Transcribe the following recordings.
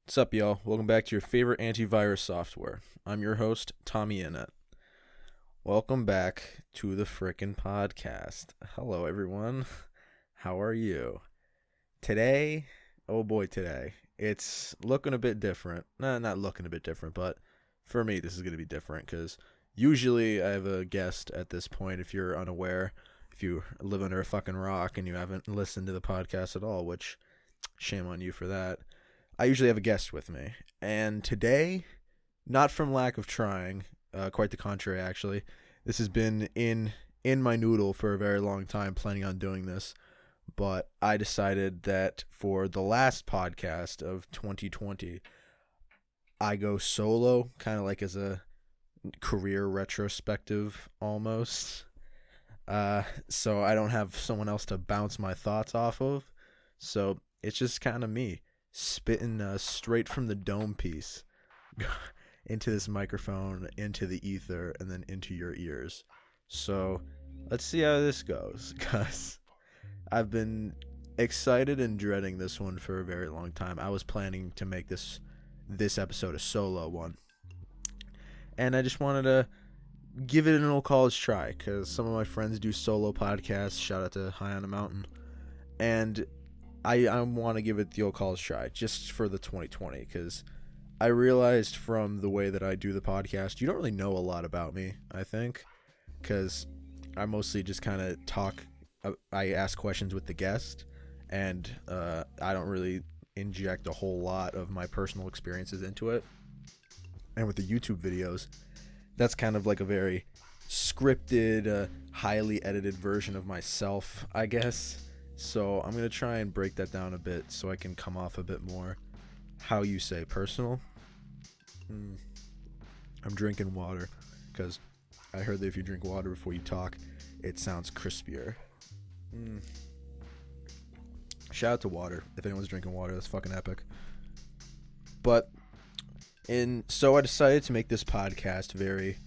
What's up, y'all? Welcome back to your favorite antivirus software. I'm your host, Tommy Innett. Welcome back to the frickin' podcast. Hello, everyone. How are you? Today, oh boy, today, it's looking a bit different. Nah, not looking a bit different, but for me, this is going to be different because usually I have a guest at this point. If you're unaware, if you live under a fucking rock and you haven't listened to the podcast at all, which shame on you for that. I usually have a guest with me, and today, not from lack of trying, quite the contrary, actually. This has been in my noodle for a very long time, planning on doing this, but I decided that for the last podcast of 2020, I go solo, kind of like as a career retrospective almost. So I don't have someone else to bounce my thoughts off of, so it's just kind of me spitting straight from the dome piece into this microphone, into the ether, and then into your ears. So let's see how this goes, because I've been excited and dreading this one for a very long time. I was planning to make this episode a solo one, and I just wanted to give it an old college try, because some of my friends do solo podcasts. Shout out to High on a Mountain. And I want to give it the old college try just for the 2020, because I realized from the way that I do the podcast, you don't really know a lot about me, I think, because I mostly just kind of talk. I ask questions with the guest, and I don't really inject a whole lot of my personal experiences into it. And with the YouTube videos, that's kind of like a very scripted, highly edited version of myself, I guess. So I'm going to try and break that down a bit so I can come off a bit more, how you say, personal. I'm drinking water because I heard that if you drink water before you talk, it sounds crispier. Shout out to water. If anyone's drinking water, that's fucking epic. So I decided to make this podcast very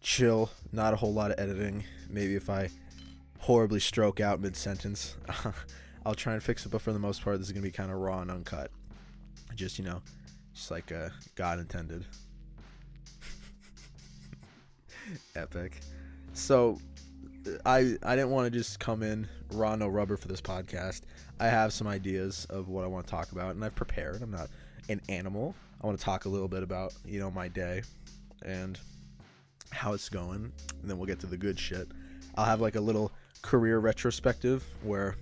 chill, not a whole lot of editing. Maybe if I horribly stroke out mid-sentence, I'll try and fix it, but for the most part, this is going to be kind of raw and uncut. Just like God intended. Epic. So, I didn't want to just come in raw, no rubber for this podcast. I have some ideas of what I want to talk about, and I've prepared. I'm not an animal. I want to talk a little bit about, my day and how it's going, and then we'll get to the good shit. I'll have like a little career retrospective where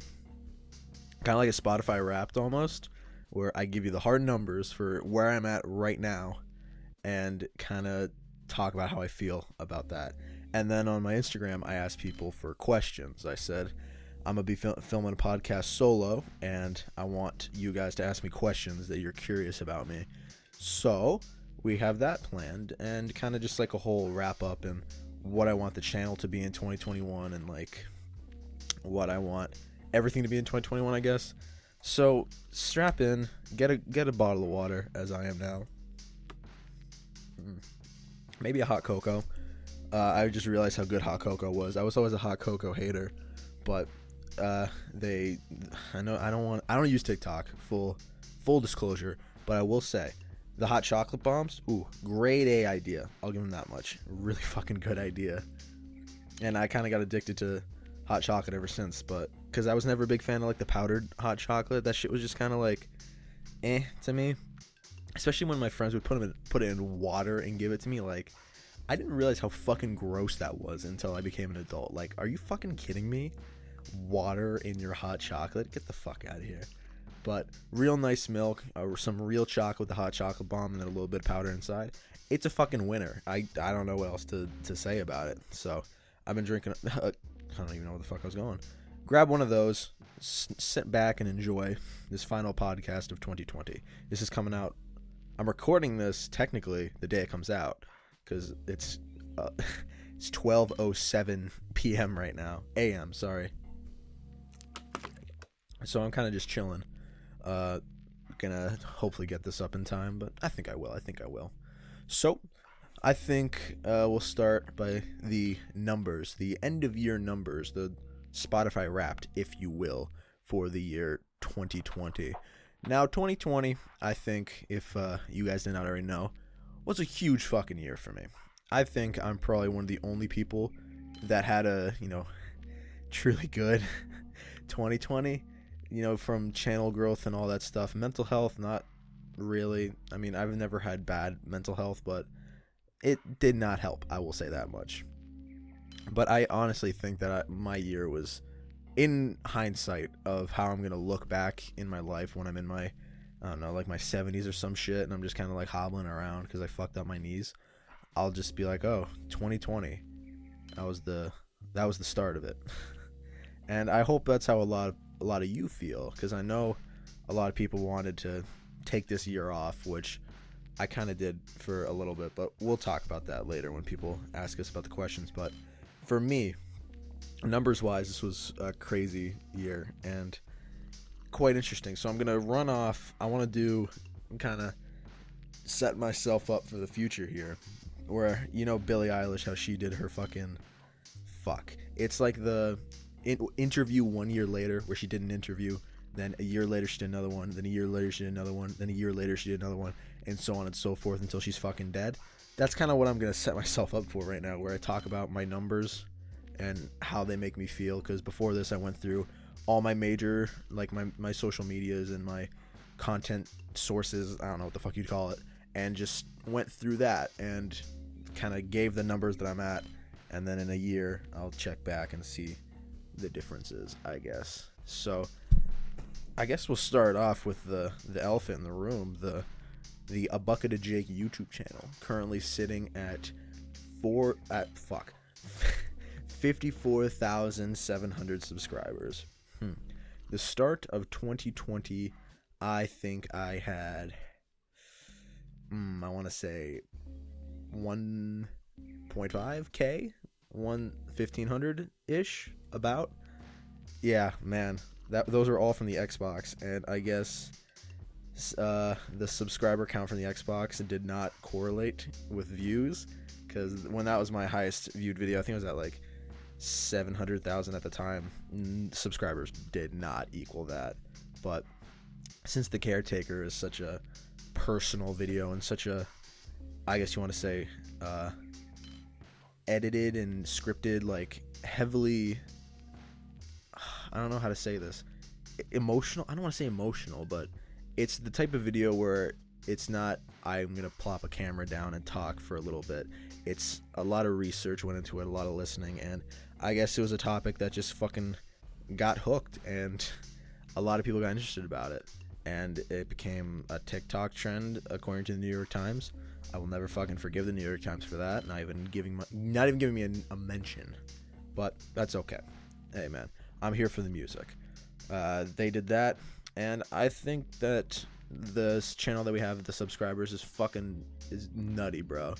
kind of like a Spotify Wrapped almost, where I give you the hard numbers for where I'm at right now and kind of talk about how I feel about that. And then on my Instagram, I asked people for questions. I said, I'm going to be filming a podcast solo, and I want you guys to ask me questions that you're curious about me. So we have that planned, and kind of just like a whole wrap up and what I want the channel to be in 2021, and like what I want everything to be in 2021, I guess. So strap in, get a bottle of water, as I am now. Maybe a hot cocoa. I just realized how good hot cocoa was. I was always a hot cocoa hater, but I don't use TikTok, full disclosure, but I will say the hot chocolate bombs, grade A idea. I'll give them that much. Really fucking good idea. And I kind of got addicted to hot chocolate ever since, but because I was never a big fan of like the powdered hot chocolate, that shit was just kind of like to me. Especially when my friends would put it in water and give it to me. Like, I didn't realize how fucking gross that was until I became an adult. Like, are you fucking kidding me? Water in your hot chocolate? Get the fuck out of here. But real nice milk, some real chocolate with the hot chocolate bomb, and then a little bit of powder inside. It's a fucking winner. I don't know what else to say about it. So I've been drinking. I don't even know where the fuck I was going. Grab one of those, sit back and enjoy this final podcast of 2020. This is coming out. I'm recording this technically the day it comes out, because it's 12:07 p.m. right now. A.m. Sorry. So I'm kind of just chilling. Gonna hopefully get this up in time, but I think I will. So I think we'll start by the numbers, the end of year numbers, the Spotify Wrapped, if you will, for the year 2020. Now, 2020, I think, if you guys did not already know, was a huge fucking year for me. I think I'm probably one of the only people that had a, truly good 2020, from channel growth and all that stuff. Mental health, not really. I mean, I've never had bad mental health, but it did not help. I will say that much. But I honestly think that my year was, in hindsight of how I'm going to look back in my life when I'm in my, I don't know, like my 70s or some shit, and I'm just kind of like hobbling around because I fucked up my knees. I'll just be like, oh, 2020. That was the start of it. And I hope that's how a lot of you feel, because I know a lot of people wanted to take this year off, which I kind of did for a little bit, but we'll talk about that later when people ask us about the questions. But for me, numbers wise, this was a crazy year and quite interesting. So I'm going to run off. I want to do kind of set myself up for the future here, where, Billie Eilish, how she did her fucking it's like the interview 1 year later, where she did an interview, then a year later she did another one, then a year later she did another one, then a year later she did another one, and so on and so forth until she's fucking dead. That's kind of what I'm going to set myself up for right now, where I talk about my numbers and how they make me feel, because before this I went through all my major, like my social medias and my content sources, I don't know what the fuck you'd call it, and just went through that and kind of gave the numbers that I'm at, and then in a year I'll check back and see the differences, I guess. So I guess we'll start off with the elephant in the room, the A Bucket of Jake YouTube channel, currently sitting at 54,700 subscribers. The start of 2020, I think I had, I want to say 1.5K, 1,500 ish, about. Yeah, man, those are all from the Xbox, and I guess the subscriber count from the Xbox did not correlate with views, because when that was my highest viewed video, I think it was at like 700,000 at the time. Subscribers did not equal that. But since The Caretaker is such a personal video and such a, I guess you want to say, edited and scripted, like heavily, I don't know how to say this, emotional. I don't want to say emotional, but it's the type of video where it's not, I'm gonna plop a camera down and talk for a little bit. It's a lot of research went into it, a lot of listening, and I guess it was a topic that just fucking got hooked, and a lot of people got interested about it, and it became a TikTok trend according to the New York Times. I will never fucking forgive the New York Times for that, not even giving me a mention, but that's okay. Hey man, I'm here for the music. They did that, and I think that this channel that we have, the subscribers, is nutty, bro.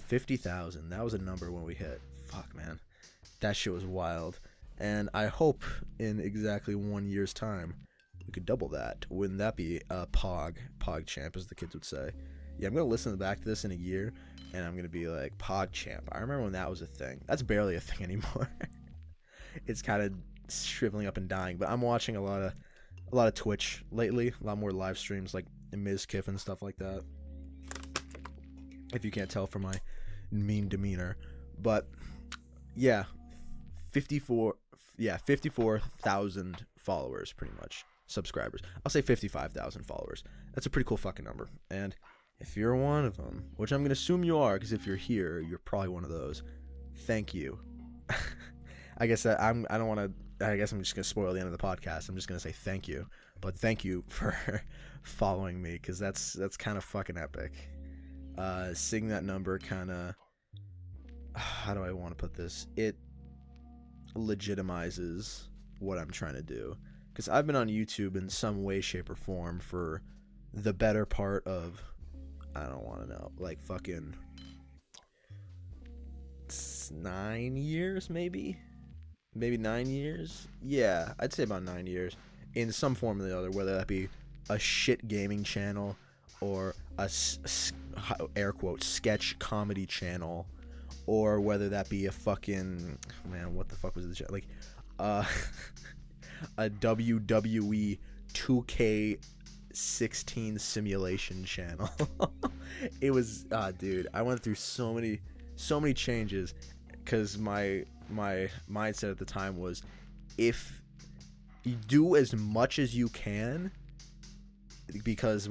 50,000, that was a number when we hit. Fuck, man, that shit was wild. And I hope in exactly 1 year's time we could double that. Wouldn't that be a pog champ, as the kids would say? Yeah, I'm gonna listen back to this in a year, and I'm gonna be like, pog champ, I remember when that was a thing. That's barely a thing anymore. It's kind of shriveling up and dying. But I'm watching a lot of Twitch lately, a lot more live streams, like Ms. Kiff and stuff like that, if you can't tell from my mean demeanor. But yeah, 54,000 followers, pretty much, subscribers. I'll say 55,000 followers. That's a pretty cool fucking number. And if you're one of them, which I'm gonna assume you are, because if you're here, you're probably one of those, thank you. I guess I don't want to. I guess I'm just gonna spoil the end of the podcast. I'm just gonna say thank you, but thank you for following me, because that's kind of fucking epic. Seeing that number kind of, how do I want to put this? It legitimizes what I'm trying to do, because I've been on YouTube in some way, shape, or form for the better part of, I don't want to know, like fucking 9 years, maybe 9 years. Yeah, I'd say about 9 years, in some form or the other, whether that be a shit gaming channel or a air quotes sketch comedy channel, or whether that be a fucking, man, what the fuck was the channel, like a WWE 2K 16 simulation channel. It was dude, I went through so many changes because my mindset at the time was, if you do as much as you can, because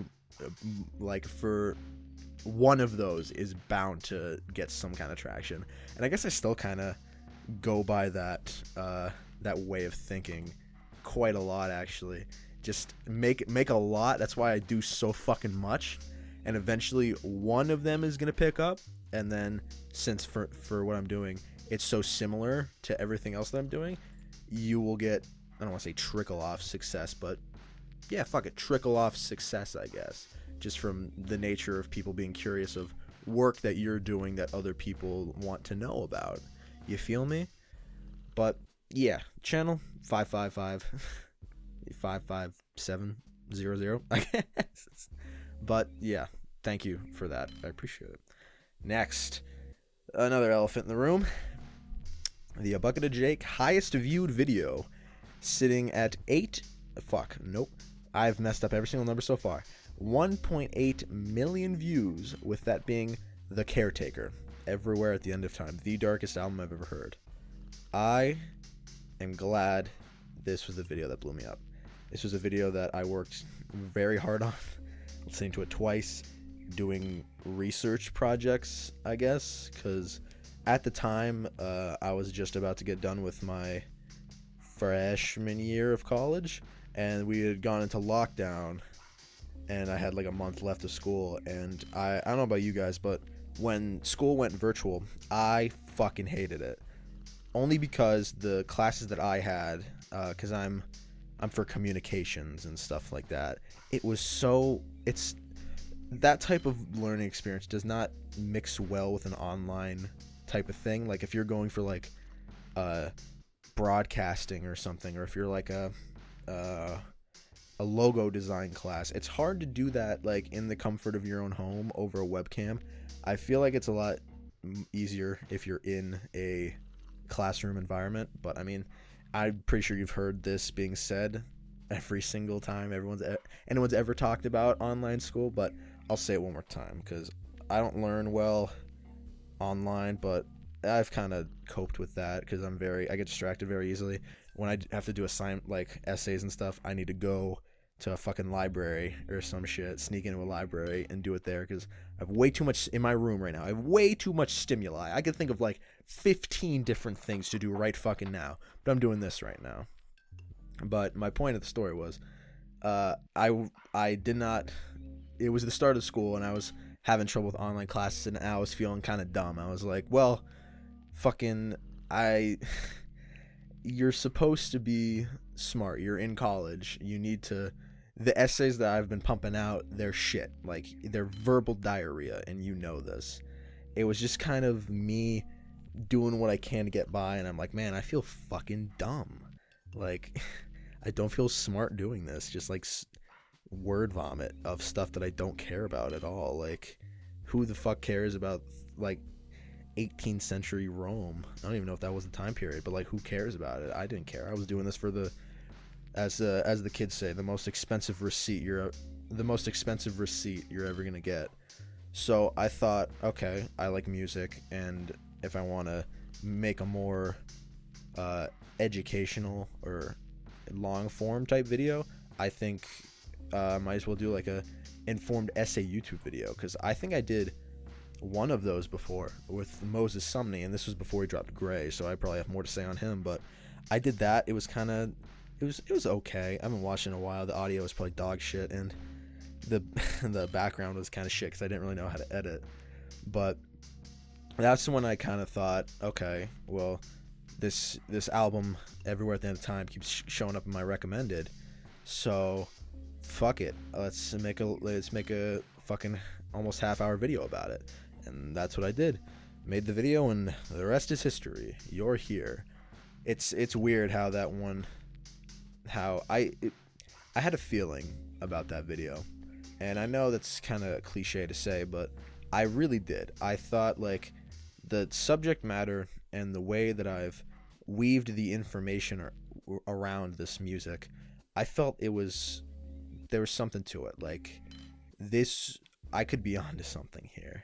like for one of those is bound to get some kind of traction. And I guess I still kind of go by that way of thinking quite a lot, actually. Just make a lot. That's why I do so fucking much, and eventually one of them is gonna pick up. And then, since for what I'm doing, it's so similar to everything else that I'm doing, you will get, I don't want to say trickle off success, but yeah, fuck it, trickle off success, I guess, just from the nature of people being curious of work that you're doing that other people want to know about. You feel me? But yeah, channel 555 55700, I guess. But yeah, thank you for that. I appreciate it. Next, another elephant in the room. The A Bucket of Jake highest viewed video, sitting at I've messed up every single number so far. 1.8 million views, with that being The Caretaker, Everywhere at the End of Time, the darkest album I've ever heard. I am glad this was the video that blew me up. This was a video that I worked very hard on, listening to it twice, doing research projects, I guess, because at the time, I was just about to get done with my freshman year of college, and we had gone into lockdown, and I had like a month left of school, and I don't know about you guys, but when school went virtual, I fucking hated it. Only because the classes that I had, because I'm for communications and stuff like that, it's that type of learning experience does not mix well with an online type of thing. Like if you're going for like broadcasting or something, or if you're like a logo design class, it's hard to do that like in the comfort of your own home over a webcam. I feel like it's a lot easier if you're in a classroom environment, but I mean, I'm pretty sure you've heard this being said every single time anyone's ever talked about online school, but I'll say it one more time because I don't learn well online, but I've kind of coped with that because I get distracted very easily. When I have to do like essays and stuff, I need to go to a fucking library or some shit, sneak into a library and do it there because I have way too much in my room right now. I have way too much stimuli. I could think of like 15 different things to do right fucking now, but I'm doing this right now. But my point of the story was, I did not. It was the start of school, and I was having trouble with online classes, and I was feeling kind of dumb. I was like, well, fucking, you're supposed to be smart. You're in college. You need to. The essays that I've been pumping out, they're shit. Like, they're verbal diarrhea, and you know this. It was just kind of me doing what I can to get by, and I'm like, man, I feel fucking dumb. Like, I don't feel smart doing this. Just like word vomit of stuff that I don't care about at all. Like, who the fuck cares about like 18th century Rome? I don't even know if that was the time period, but like, who cares about it? I didn't care. I was doing this for the, as the kids say, the most expensive receipt you're ever gonna get. So I thought, okay, I like music, and if I want to make a more educational or long form type video, I think I might as well do like a informed essay YouTube video, because I think I did one of those before with Moses Sumney, and this was before he dropped Gray, so I probably have more to say on him, but I did that. It was okay. I haven't watched it in a while. The audio was probably dog shit, and the background was kind of shit because I didn't really know how to edit. But that's when I kind of thought, okay, well, this album Everywhere at the End of Time keeps showing up in my recommended, so fuck it, let's make a fucking almost half-hour video about it. And that's what I did. Made the video, and the rest is history. You're here. It's weird how I had a feeling about that video, and I know that's kind of cliche to say, but I really did. I thought like the subject matter and the way that I've weaved the information around this music, I felt it was there was something to it. Like, this, I could be onto something here,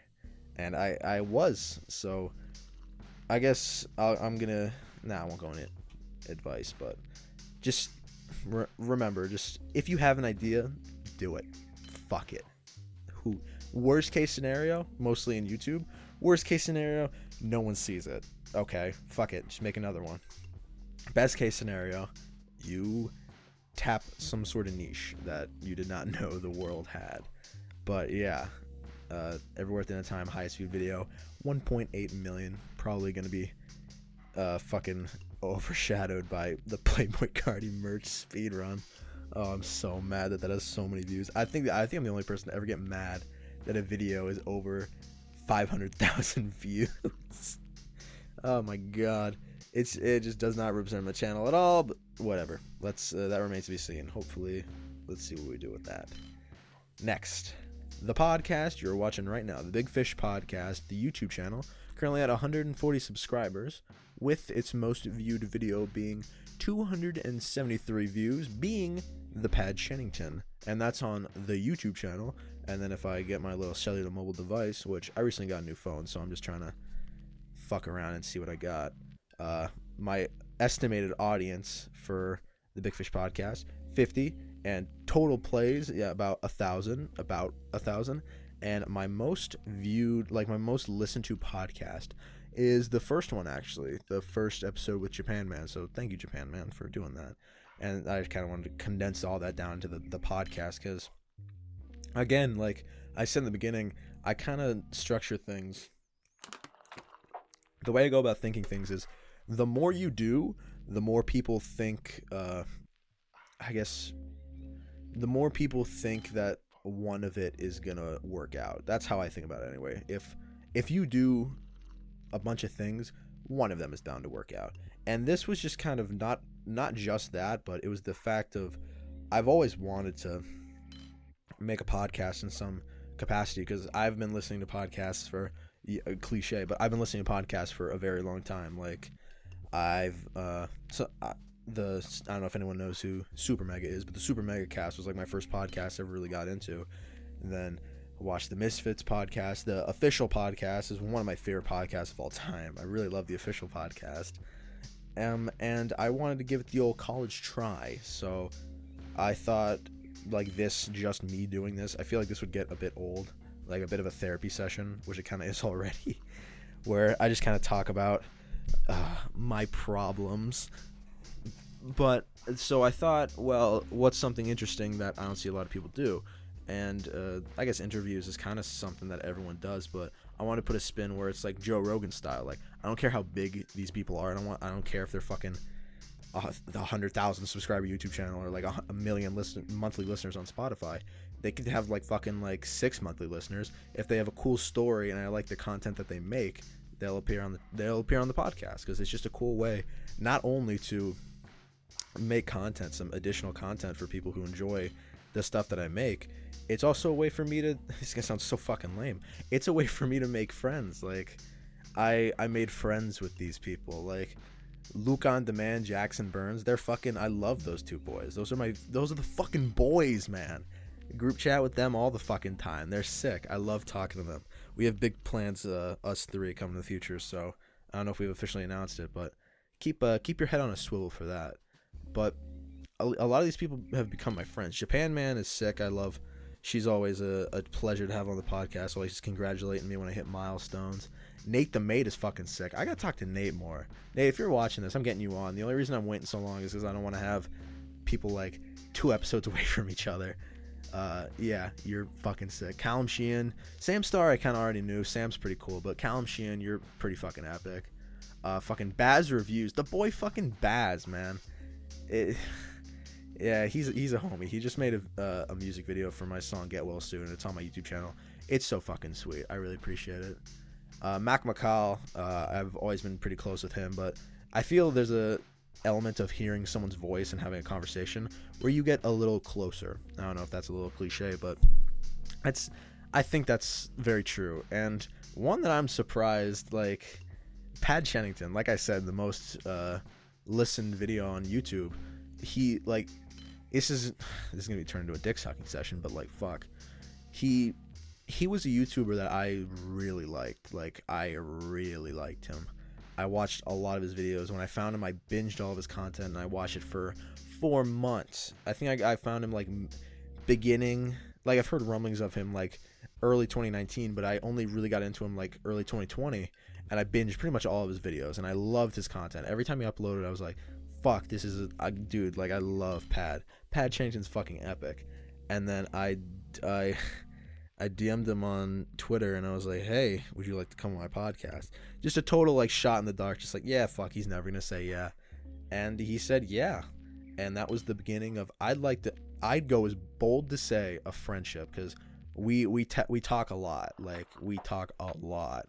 and I was. So I guess I'm gonna. Nah, I won't go into advice, but just remember, just if you have an idea, do it. Fuck it. Worst case scenario, mostly in YouTube. Worst case scenario, no one sees it. Okay, fuck it. Just make another one. Best case scenario, you tap some sort of niche that you did not know the world had. But yeah, everywhere at the end of time, highest viewed video, 1.8 million. Probably gonna be fucking overshadowed by the Playboy Cardi merch speedrun. Oh, I'm so mad that has so many views. I think I'm the only person to ever get mad that a video is over 500,000 views. Oh my god, it just does not represent my channel at all. But whatever. That remains to be seen. Hopefully, let's see what we do with that. Next, the podcast you're watching right now, the Big Fish Podcast, the YouTube channel, currently at 140 subscribers, with its most viewed video being 273 views, being the Pad Shennington, and that's on the YouTube channel. And then if I get my little cellular mobile device, which I recently got a new phone, so I'm just trying to fuck around and see what I got. My estimated audience for the Big Fish Podcast, 50, and total plays, yeah, about 1,000, and my most viewed, like my most listened to podcast is the first one, actually, the first episode with Japan Man. So thank you, Japan Man, for doing that. And I kind of wanted to condense all that down into the podcast, because again, like I said in the beginning, I kind of structure things. The way I go about thinking things is, the more you do, the more people think, I guess, the more people think that one of it is gonna work out. That's how I think about it anyway. If you do a bunch of things, one of them is bound to work out. And this was just kind of not just that, but it was the fact of, I've always wanted to make a podcast in some capacity, because I've been listening to podcasts for, cliche, but I've been listening to podcasts for a very long time. Like, I don't know if anyone knows who Super Mega is, but the Super Mega Cast was like my first podcast I ever really got into. And then I watched the Misfits podcast. The Official Podcast is one of my favorite podcasts of all time. I really love the Official Podcast. And I wanted to give it the old college try. So I thought, like, this, just me doing this, I feel like this would get a bit old, like a bit of a therapy session, which it kind of is already, where I just kind of talk about my problems. But so I thought, well, what's something interesting that I don't see a lot of people do? And I guess interviews is kind of something that everyone does, but I want to put a spin where it's like Joe Rogan style. Like, I don't care how big these people are. I don't care if they're fucking the 100,000 subscriber YouTube channel or like a million monthly listeners on Spotify. They could have like fucking like 6 monthly listeners. If they have a cool story and I like the content that they make, they'll appear on the podcast, because it's just a cool way not only to make content, some additional content for people who enjoy the stuff that I make. It's also a way for me to, this is gonna sound so fucking lame, it's a way for me to make friends. Like, I made friends with these people, like Luke On Demand, Jackson Burns. They're fucking, I love those two boys. Those are the fucking boys, man. Group chat with them all the fucking time. They're sick. I love talking to them. We have big plans, us three, coming in the future, so I don't know if we've officially announced it, but keep your head on a swivel for that. But a lot of these people have become my friends. Japan Man is sick. She's always a pleasure to have on the podcast, always congratulating me when I hit milestones. Nate the Mate is fucking sick. I gotta talk to Nate more. Nate, if you're watching this, I'm getting you on. The only reason I'm waiting so long is because I don't want to have people like 2 episodes away from each other. Yeah, you're fucking sick. Callum Sheehan, Sam Starr, I kind of already knew. Sam's pretty cool, but Callum Sheehan, you're pretty fucking epic. Fucking Baz Reviews, the boy fucking Baz, man. Yeah, he's a homie. He just made a music video for my song Get Well Soon. It's on my YouTube channel. It's so fucking sweet. I really appreciate it. Mac McCall, I've always been pretty close with him, but I feel there's a element of hearing someone's voice and having a conversation where you get a little closer. I don't know if that's a little cliche, but I think that's very true. And one that I'm surprised, like Pad Shennington, like I said, the most listened video on YouTube, he, like, this is gonna be turned into a dick sucking session, but like fuck, he was a YouTuber that I really liked. Like I really liked him. I watched a lot of his videos. When I found him, I binged all of his content and I watched it for 4 months. I think I found him like beginning, like I've heard rumblings of him like early 2019, but I only really got into him like early 2020, and I binged pretty much all of his videos and I loved his content. Every time he uploaded, I was like, fuck, this is a dude, like I love Pad Changton's fucking epic. And then I DM'd him on Twitter and I was like, hey, would you like to come on my podcast? Just a total like shot in the dark, just like, yeah, fuck, he's never gonna say yeah. And he said yeah. And that was the beginning of, I'd go as bold to say, a friendship, because we talk a lot. Like we talk a lot.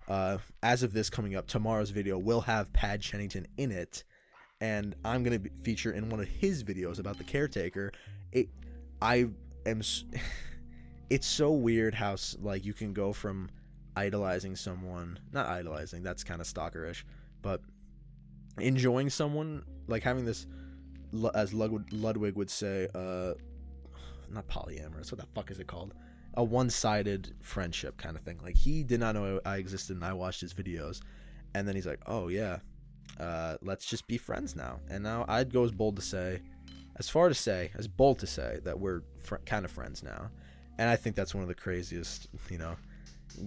As of this coming up, tomorrow's video will have Pad Chennington in it, and I'm gonna feature in one of his videos about the caretaker. It's so weird how like you can go from idolizing someone, not idolizing, that's kind of stalkerish, but enjoying someone, like having this, as Ludwig would say, not polyamorous, what the fuck is it called? A one-sided friendship kind of thing. Like he did not know I existed and I watched his videos, and then he's like, oh yeah, let's just be friends now. And now I'd go as bold to say that we're kind of friends now. And I think that's one of the craziest,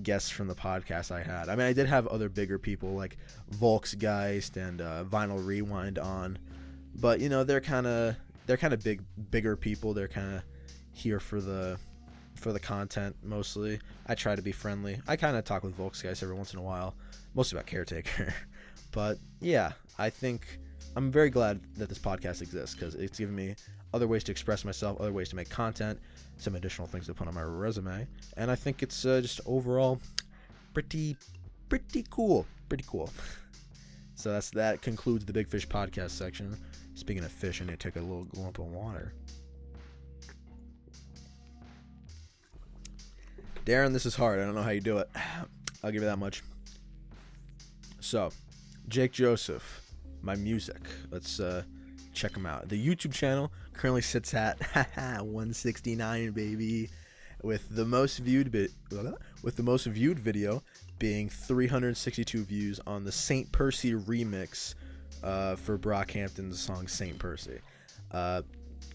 guests from the podcast I had. I mean, I did have other bigger people like Volksgeist and Vinyl Rewind on, but they're kind of bigger people. They're kind of here for the content mostly. I try to be friendly. I kind of talk with Volksgeist every once in a while, mostly about Caretaker. But yeah, I think I'm very glad that this podcast exists, because it's given me other ways to express myself, other ways to make content, some additional things to put on my resume, and I think it's just overall pretty cool. So that concludes the Big Fish podcast section. Speaking of fish, I need to take a little lump of water. Darren, this is hard. I don't know how you do it. I'll give you that much. So, Jake Joseph, my music. Let's check him out. The YouTube channel currently sits at 169, baby, with the most viewed video being 362 views on the St. Percy remix for Brockhampton's song St. Percy. I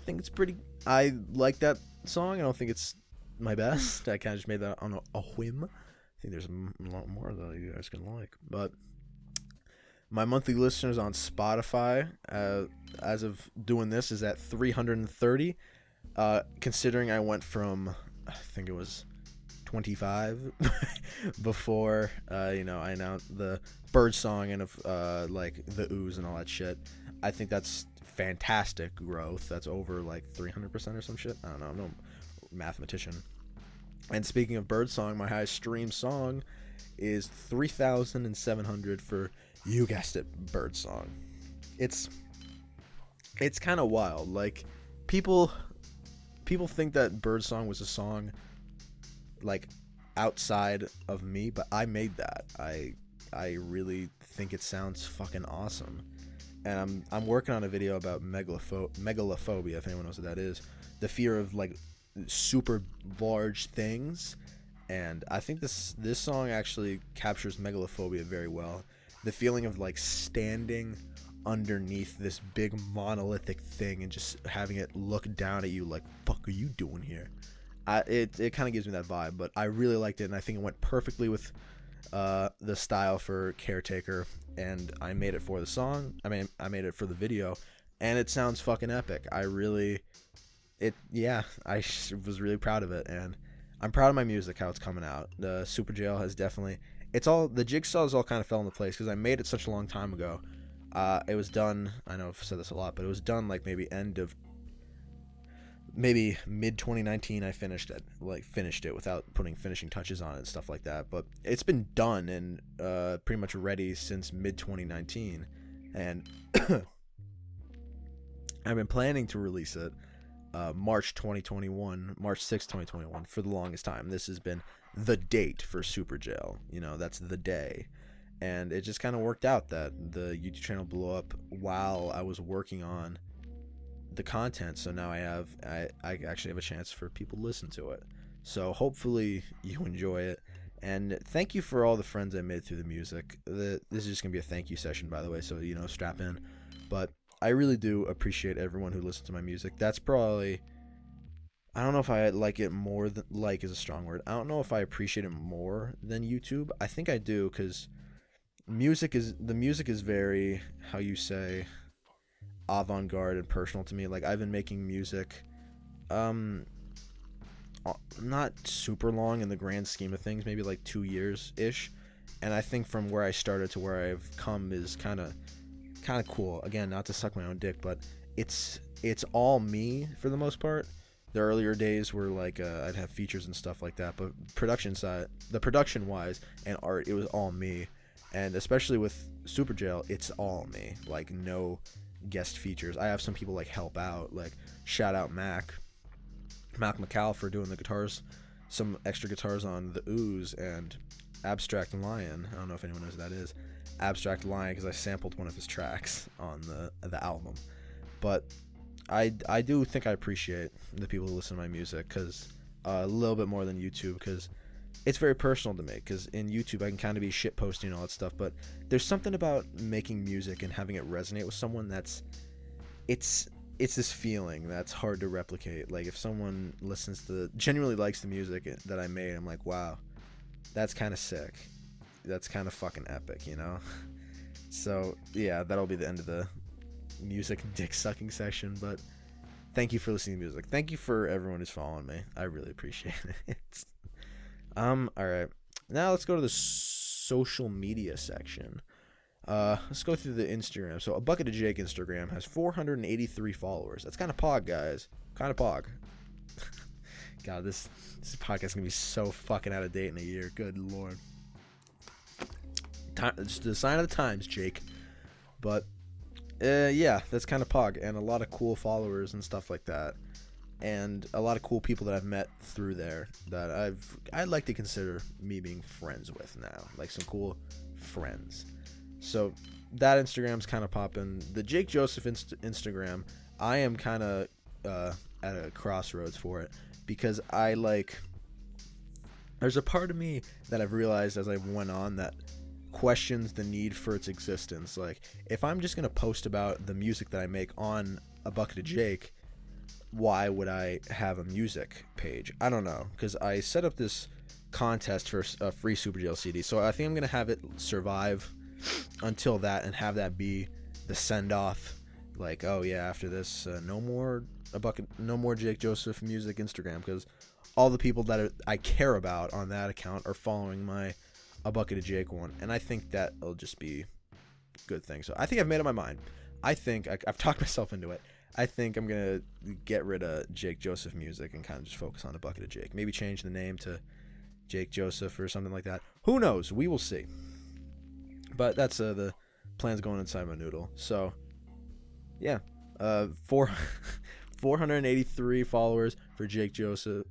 think it's pretty. I like that song. I don't think it's my best. I kind of just made that on a whim. I think there's a lot more that you guys can like, but my monthly listeners on Spotify, as of doing this, is at 330. Considering I went from, I think it was 25 before, I announced the bird song and like the ooze and all that shit. I think that's fantastic growth. That's over like 300% or some shit. I don't know. I'm no mathematician. And speaking of birdsong, my highest streamed song is 3,700 for, you guessed it, birdsong. It's kind of wild. Like people think that birdsong was a song like outside of me, but I made that. I really think it sounds fucking awesome. And I'm working on a video about megalophobia, if anyone knows what that is. The fear of like super large things, and I think this song actually captures megalophobia very well. The feeling of like standing underneath this big monolithic thing and just having it look down at you like, fuck are you doing here? It kind of gives me that vibe, but I really liked it, and I think it went perfectly with the style for Caretaker, and I made it for the song. I made it for the video, and it sounds fucking epic. I was really proud of it, and I'm proud of my music, how it's coming out. The Super Jail has definitely, the jigsaws all kind of fell into place because I made it such a long time ago. It was done, I know I've said this a lot, but it was done like maybe mid 2019. I finished it without putting finishing touches on it and stuff like that, but it's been done and pretty much ready since mid 2019, and I've been planning to release it March 6th, 2021 for the longest time. This has been the date for Super Jail, that's the day, and it just kind of worked out that the YouTube channel blew up while I was working on the content, so now I actually have a chance for people to listen to it. So hopefully you enjoy it. And thank you for all the friends I made through the music. This is just going to be a thank you session, by the way, so, strap in. But I really do appreciate everyone who listens to my music. That's probably... I don't know if I like it more than... Like is a strong word. I don't know if I appreciate it more than YouTube. I think I do, because the music is very, how you say, avant-garde and personal to me. Like, I've been making music... not super long in the grand scheme of things, maybe like 2 years ish, and I think from where I started to where I've come is kind of cool. Again, not to suck my own dick, but it's all me for the most part. The earlier days were like I'd have features and stuff like that, but production wise and art, it was all me. And especially with Super Jail, it's all me, like no guest features. I have some people like help out, like shout out Mac McCall for doing the guitars, some extra guitars on the Ooze and Abstract Lion. I don't know if anyone knows who that is. Abstract Lion, because I sampled one of his tracks on the album. But I do think I appreciate the people who listen to my music, because a little bit more than YouTube, because it's very personal to me. Because in YouTube I can kind of be shit posting and all that stuff, but there's something about making music and having it resonate with someone that's it's this feeling that's hard to replicate. Like, if someone genuinely likes the music that I made, I'm like, wow, that's kind of sick. That's kind of fucking epic, So, yeah, that'll be the end of the music dick-sucking session, but thank you for listening to music. Thank you for everyone who's following me. I really appreciate it. Alright. Now let's go to the social media section. Let's go through the Instagram. So, A Bucket of Jake Instagram has 483 followers. That's kind of pog, guys. Kind of pog. God, this podcast is gonna be so fucking out of date in a year. Good lord. It's the sign of the times, Jake. But, yeah, that's kind of pog. And a lot of cool followers and stuff like that. And a lot of cool people that I've met through there that I'd like to consider me being friends with now. Like, some cool friends. So that Instagram's kind of popping. The Jake Joseph Instagram, I am kind of at a crossroads for it, because there's a part of me that I've realized as I went on that questions the need for its existence. Like, if I'm just going to post about the music that I make on A Bucket of Jake, why would I have a music page? I don't know, because I set up this contest for a free Super Jail CD, so I think I'm going to have it survive until that, and have that be the send-off. Like, oh yeah, after this, no more Jake Joseph music Instagram, because all the people that I care about on that account are following my A Bucket of Jake one, and I think that'll just be a good thing. So I think I've made up my mind. I think I've talked myself into it. I think I'm gonna get rid of Jake Joseph music and kind of just focus on A Bucket of Jake. Maybe change the name to Jake Joseph or something like that. Who knows? We will see. But that's the plans going inside my noodle. So, yeah. 483 followers for Jake Joseph.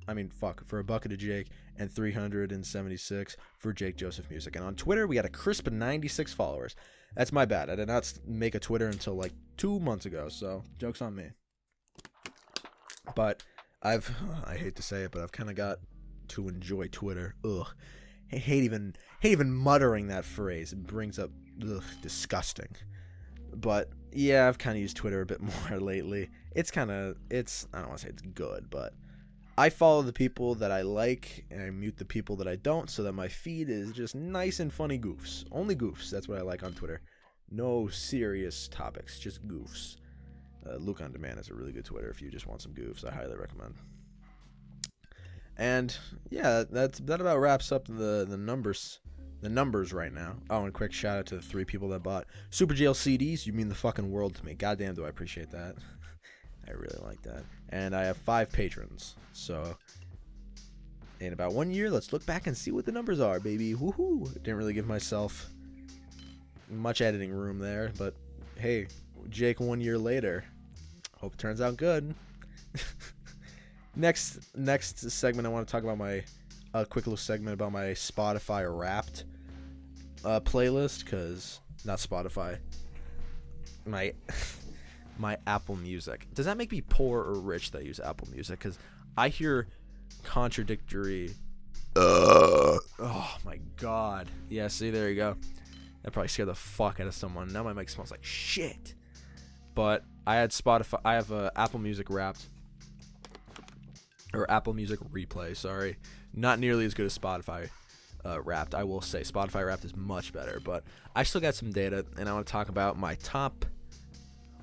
For A Bucket of Jake, and 376 for Jake Joseph Music. And on Twitter, we got a crisp 96 followers. That's my bad. I did not make a Twitter until like 2 months ago, so joke's on me. But I hate to say it, but I've kind of got to enjoy Twitter. Ugh. I hate even muttering that phrase. It brings up disgusting. But yeah, I've kind of used Twitter a bit more lately. I don't want to say it's good, but I follow the people that I like, and I mute the people that I don't, so that my feed is just nice and funny goofs. Only goofs. That's what I like on Twitter. No serious topics, just goofs. Luke on Demand is a really good Twitter if you just want some goofs. I highly recommend. And yeah, that about wraps up the numbers right now. Oh, and a quick shout out to the 3 people that bought Super Jail CDs. You mean the fucking world to me. Goddamn, do I appreciate that. I really like that. And I have 5 patrons. So in about 1 year, let's look back and see what the numbers are, baby. Woohoo! Didn't really give myself much editing room there, but hey, Jake 1 year later. Hope it turns out good. Next segment, I want to talk about a quick little segment about my Spotify Wrapped playlist, because not Spotify, my my Apple Music. Does that make me poor or rich that I use Apple Music? Because I hear contradictory. Oh my god. Yeah, see, there you go. That probably scared the fuck out of someone. Now my mic smells like shit. But I had Spotify. I have Apple Music Wrapped. Or Apple Music Replay, sorry. Not nearly as good as Spotify Wrapped. I will say Spotify Wrapped is much better. But I still got some data, and I want to talk about my top.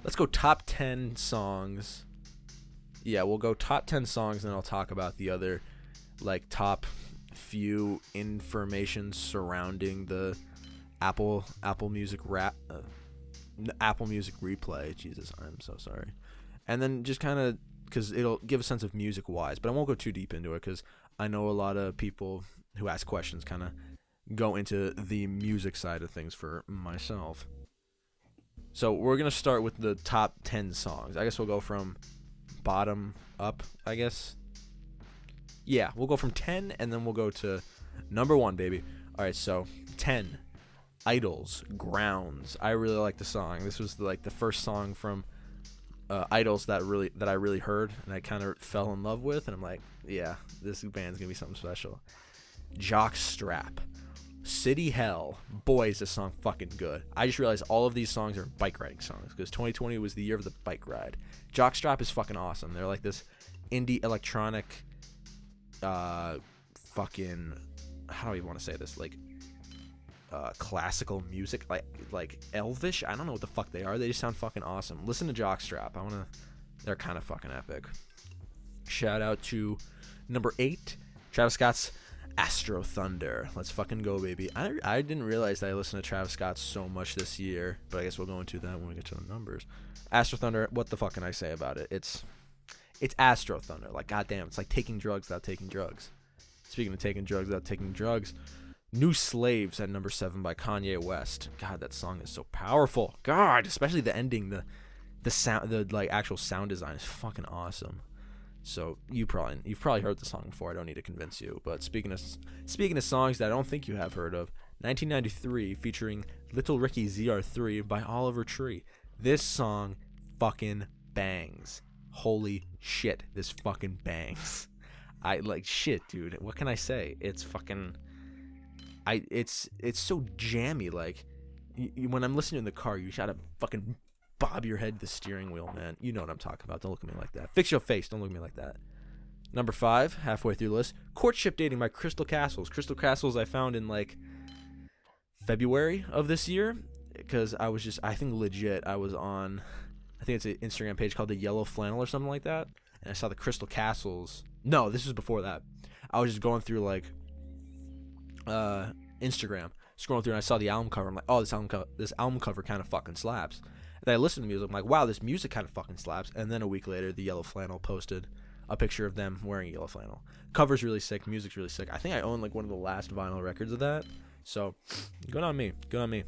Let's go top 10 songs. Yeah, we'll go top 10 songs, and then I'll talk about the other, like, top few information surrounding the Apple Music Apple Music Replay. Jesus, I'm so sorry. And then just kind of, because it'll give a sense of music-wise, but I won't go too deep into it, because I know a lot of people who ask questions kind of go into the music side of things for myself. So we're going to start with the top 10 songs. I guess we'll go from bottom up, I guess. Yeah, we'll go from 10, and then we'll go to number 1, baby. All right, so 10, Idols, Grounds. I really like the song. This was like the first song from Idols that I really heard, and I kind of fell in love with, and I'm like, yeah, this band's going to be something special. Jockstrap. City Hell. Boy, is this song fucking good. I just realized all of these songs are bike riding songs, because 2020 was the year of the bike ride. Jockstrap is fucking awesome. They're like this indie electronic fucking, how do you want to say this, like classical music, like Elvish. I don't know what the fuck they are. They just sound fucking awesome. Listen to Jockstrap. They're kind of fucking epic. Shout out to number 8, Travis Scott's Astro Thunder. Let's fucking go, baby. I didn't realize that I listened to Travis Scott so much this year, but I guess we'll go into that when we get to the numbers. Astro Thunder, what the fuck can I say about it? It's Astro Thunder. Like, goddamn, it's like taking drugs without taking drugs. Speaking of taking drugs without taking drugs, New Slaves at number 7 by Kanye West. God, that song is so powerful. God, especially the ending, the sound, the like actual sound design is fucking awesome. So you've probably heard the song before. I don't need to convince you. But speaking of songs that I don't think you have heard of, 1993 featuring Little Ricky ZR3 by Oliver Tree. This song fucking bangs. Holy shit, this fucking bangs. I like shit, dude. What can I say? It's fucking. It's so jammy. Like when I'm listening in the car, you gotta fucking bob your head to the steering wheel, man. You know what I'm talking about. Don't look at me like that. Fix your face. Don't look at me like that. Number 5, halfway through the list, Courtship Dating by Crystal Castles. Crystal Castles I found in like February of this year, because I think legit, I was on, I think it's an Instagram page called the Yellow Flannel or something like that, and I saw the Crystal Castles. No, this was before that. I was just going through like Instagram, scrolling through, and I saw the album cover. I'm like, oh, this album cover kind of fucking slaps. And then I listened to music. I'm like, wow, this music kind of fucking slaps. And then a week later, the Yellow Flannel posted a picture of them wearing yellow flannel. Cover's really sick. Music's really sick. I think I own like one of the last vinyl records of that. So, good on me. Good on me.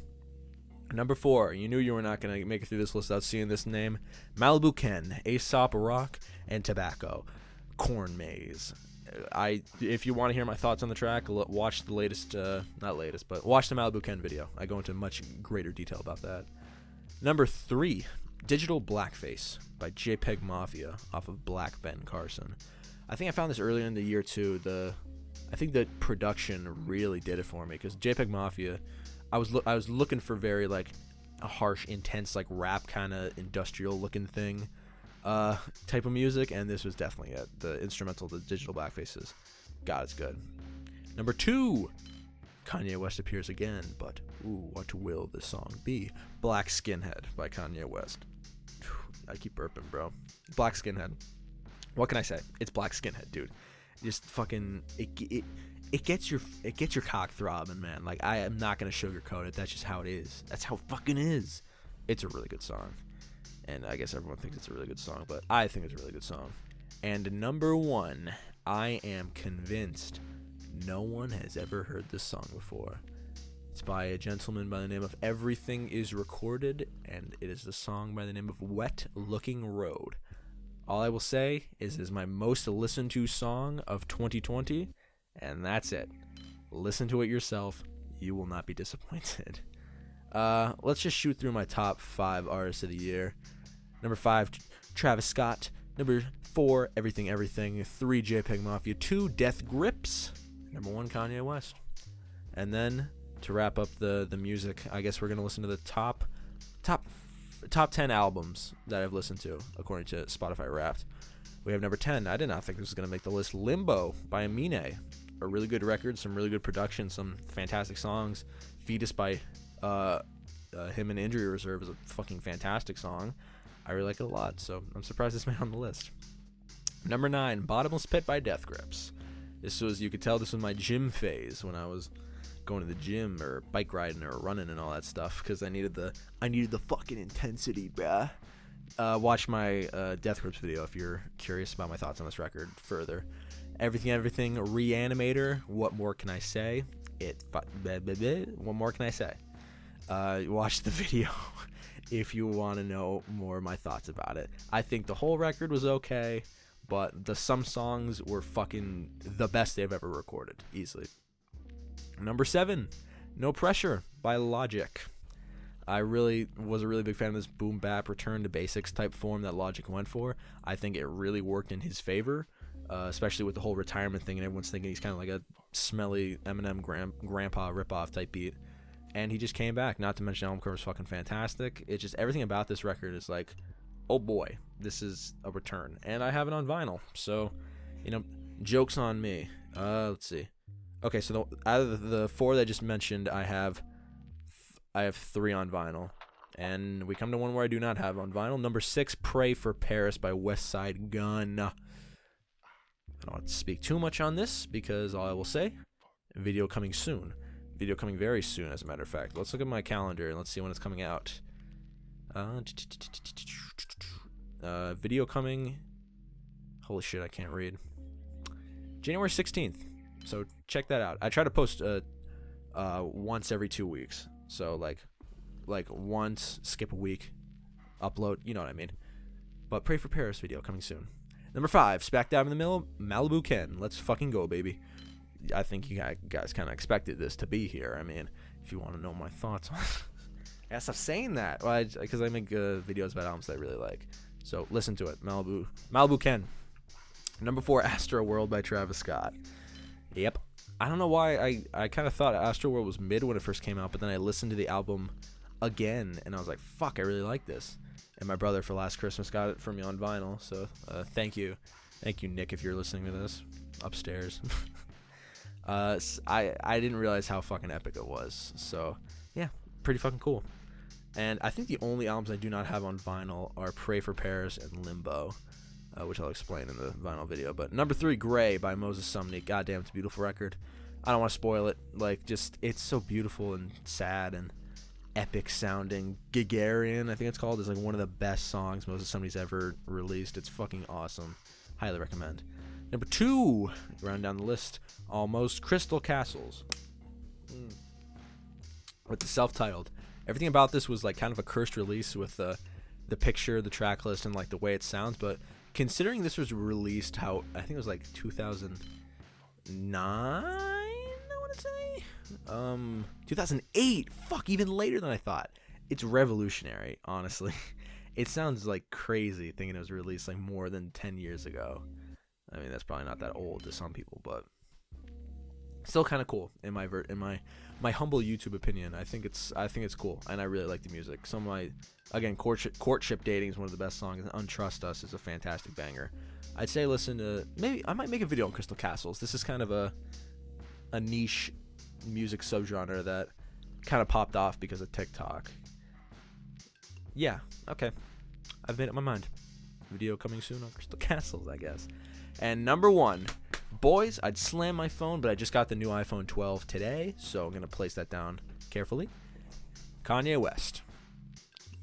Number 4. You knew you were not going to make it through this list without seeing this name. Malibu Ken, Aesop Rock, and Tobacco. Corn Maze. If you want to hear my thoughts on the track, watch the latest, not latest, but watch the Malibu Ken video. I go into much greater detail about that. Number 3, Digital Blackface by JPEG Mafia off of Black Ben Carson. I think I found this earlier in the year too. I think the production really did it for me, because JPEG Mafia, I was looking for very like a harsh, intense, like rap kind of industrial looking thing, type of music, and this was definitely it. The instrumental, the Digital Blackfaces, God, it's good. Number 2, Kanye West appears again, but ooh, what will this song be? Black Skinhead by Kanye West. I keep burping, bro. Black Skinhead. What can I say? It's Black Skinhead, dude. Just fucking it gets your cock throbbing, man. Like, I am not gonna sugarcoat it. That's just how it is. That's how it fucking is. It's a really good song, and I guess everyone thinks it's a really good song, but I think it's a really good song. And number 1, I am convinced no one has ever heard this song before. It's by a gentleman by the name of Everything Is Recorded, and it is the song by the name of Wet Looking Road. All I will say is it is my most listened to song of 2020, and that's it. Listen to it yourself. You will not be disappointed. Let's just shoot through my top 5 artists of the year. Number 5, Travis Scott. Number 4, Everything Everything. 3, JPEG Mafia. 2, Death Grips. Number 1, Kanye West. And then to wrap up the music, I guess we're gonna listen to the top 10 albums that I've listened to according to Spotify Wrapped. We have number 10. I did not think this was gonna make the list. Limbo by Amine. A really good record, some really good production, some fantastic songs. Fetus by him in Injury Reserve is a fucking fantastic song. I really like it a lot, so I'm surprised this made on the list. Number 9, Bottomless Pit by Death Grips. This was, you could tell this was my gym phase when I was going to the gym or bike riding or running and all that stuff, because I needed the fucking intensity, bruh. Watch my Death Grips video if you're curious about my thoughts on this record further. Everything Reanimator. What more can I say? What more can I say? Watch the video if you want to know more of my thoughts about it. I think the whole record was okay, but some songs were fucking the best they've ever recorded, easily. Number 7, No Pressure by Logic. I really was a really big fan of this boom bap return to basics type form that Logic went for. I think it really worked in his favor, especially with the whole retirement thing, and everyone's thinking he's kind of like a smelly Eminem grandpa ripoff type beat. And he just came back. Not to mention, album cover is fucking fantastic. It's just everything about this record is like, oh boy, this is a return. And I have it on vinyl, so joke's on me. Let's see. Okay, so out of the 4 that I just mentioned, I have 3 on vinyl, and we come to one where I do not have on vinyl. Number 6, Pray for Paris by West Side Gun. I don't want to speak too much on this because all I will say, video coming soon. Video coming very soon, as a matter of fact. Let's look at my calendar and let's see when it's coming out. Video coming. Holy shit, I can't read. January 16th. So check that out. I try to post once every 2 weeks. So like once, skip a week, upload. You know what I mean. But Pray for Paris video coming soon. Number 5, Smack Dab in the Middle, Malibu Ken. Let's fucking go, baby. I think you guys kind of expected this to be here. I mean, if you want to know my thoughts on it. I gotta stop saying that. Because I make videos about albums that I really like. So listen to it. Malibu Ken. Number 4, Astro World by Travis Scott. Yep. I don't know why I kind of thought Astro World was mid when it first came out, but then I listened to the album again, and I was like, fuck, I really like this. And my brother for last Christmas got it for me on vinyl, so thank you. Thank you, Nick, if you're listening to this upstairs. I didn't realize how fucking epic it was. So, yeah, pretty fucking cool. And I think the only albums I do not have on vinyl are Pray for Paris and Limbo, which I'll explain in the vinyl video. But number 3, Gray by Moses Sumney. Goddamn, it's a beautiful record. I don't want to spoil it. It's so beautiful and sad and epic sounding. Gagarin, I think it's called, is like one of the best songs Moses Sumney's ever released. It's fucking awesome. Highly recommend. Number 2, round down the list, Almost, Crystal Castles. With the self-titled. Everything about this was like kind of a cursed release with the picture, the track list, and like the way it sounds. But considering this was released, I think it was like 2009, I want to say. 2008. Fuck, even later than I thought. It's revolutionary, honestly. It sounds like crazy thinking it was released like more than 10 years ago. I mean, that's probably not that old to some people, but still kind of cool in my humble YouTube opinion. I think it's cool, and I really like the music. Some of my, again, courtship dating is one of the best songs. And Untrust Us is a fantastic banger. I'd say listen to, maybe I might make a video on Crystal Castles. This is kind of a niche music subgenre that kind of popped off because of TikTok. Yeah, okay, I've made up my mind. Video coming soon on Crystal Castles, I guess. And number 1, boys, I'd slam my phone, but I just got the new iPhone 12 today, so I'm going to place that down carefully. Kanye West.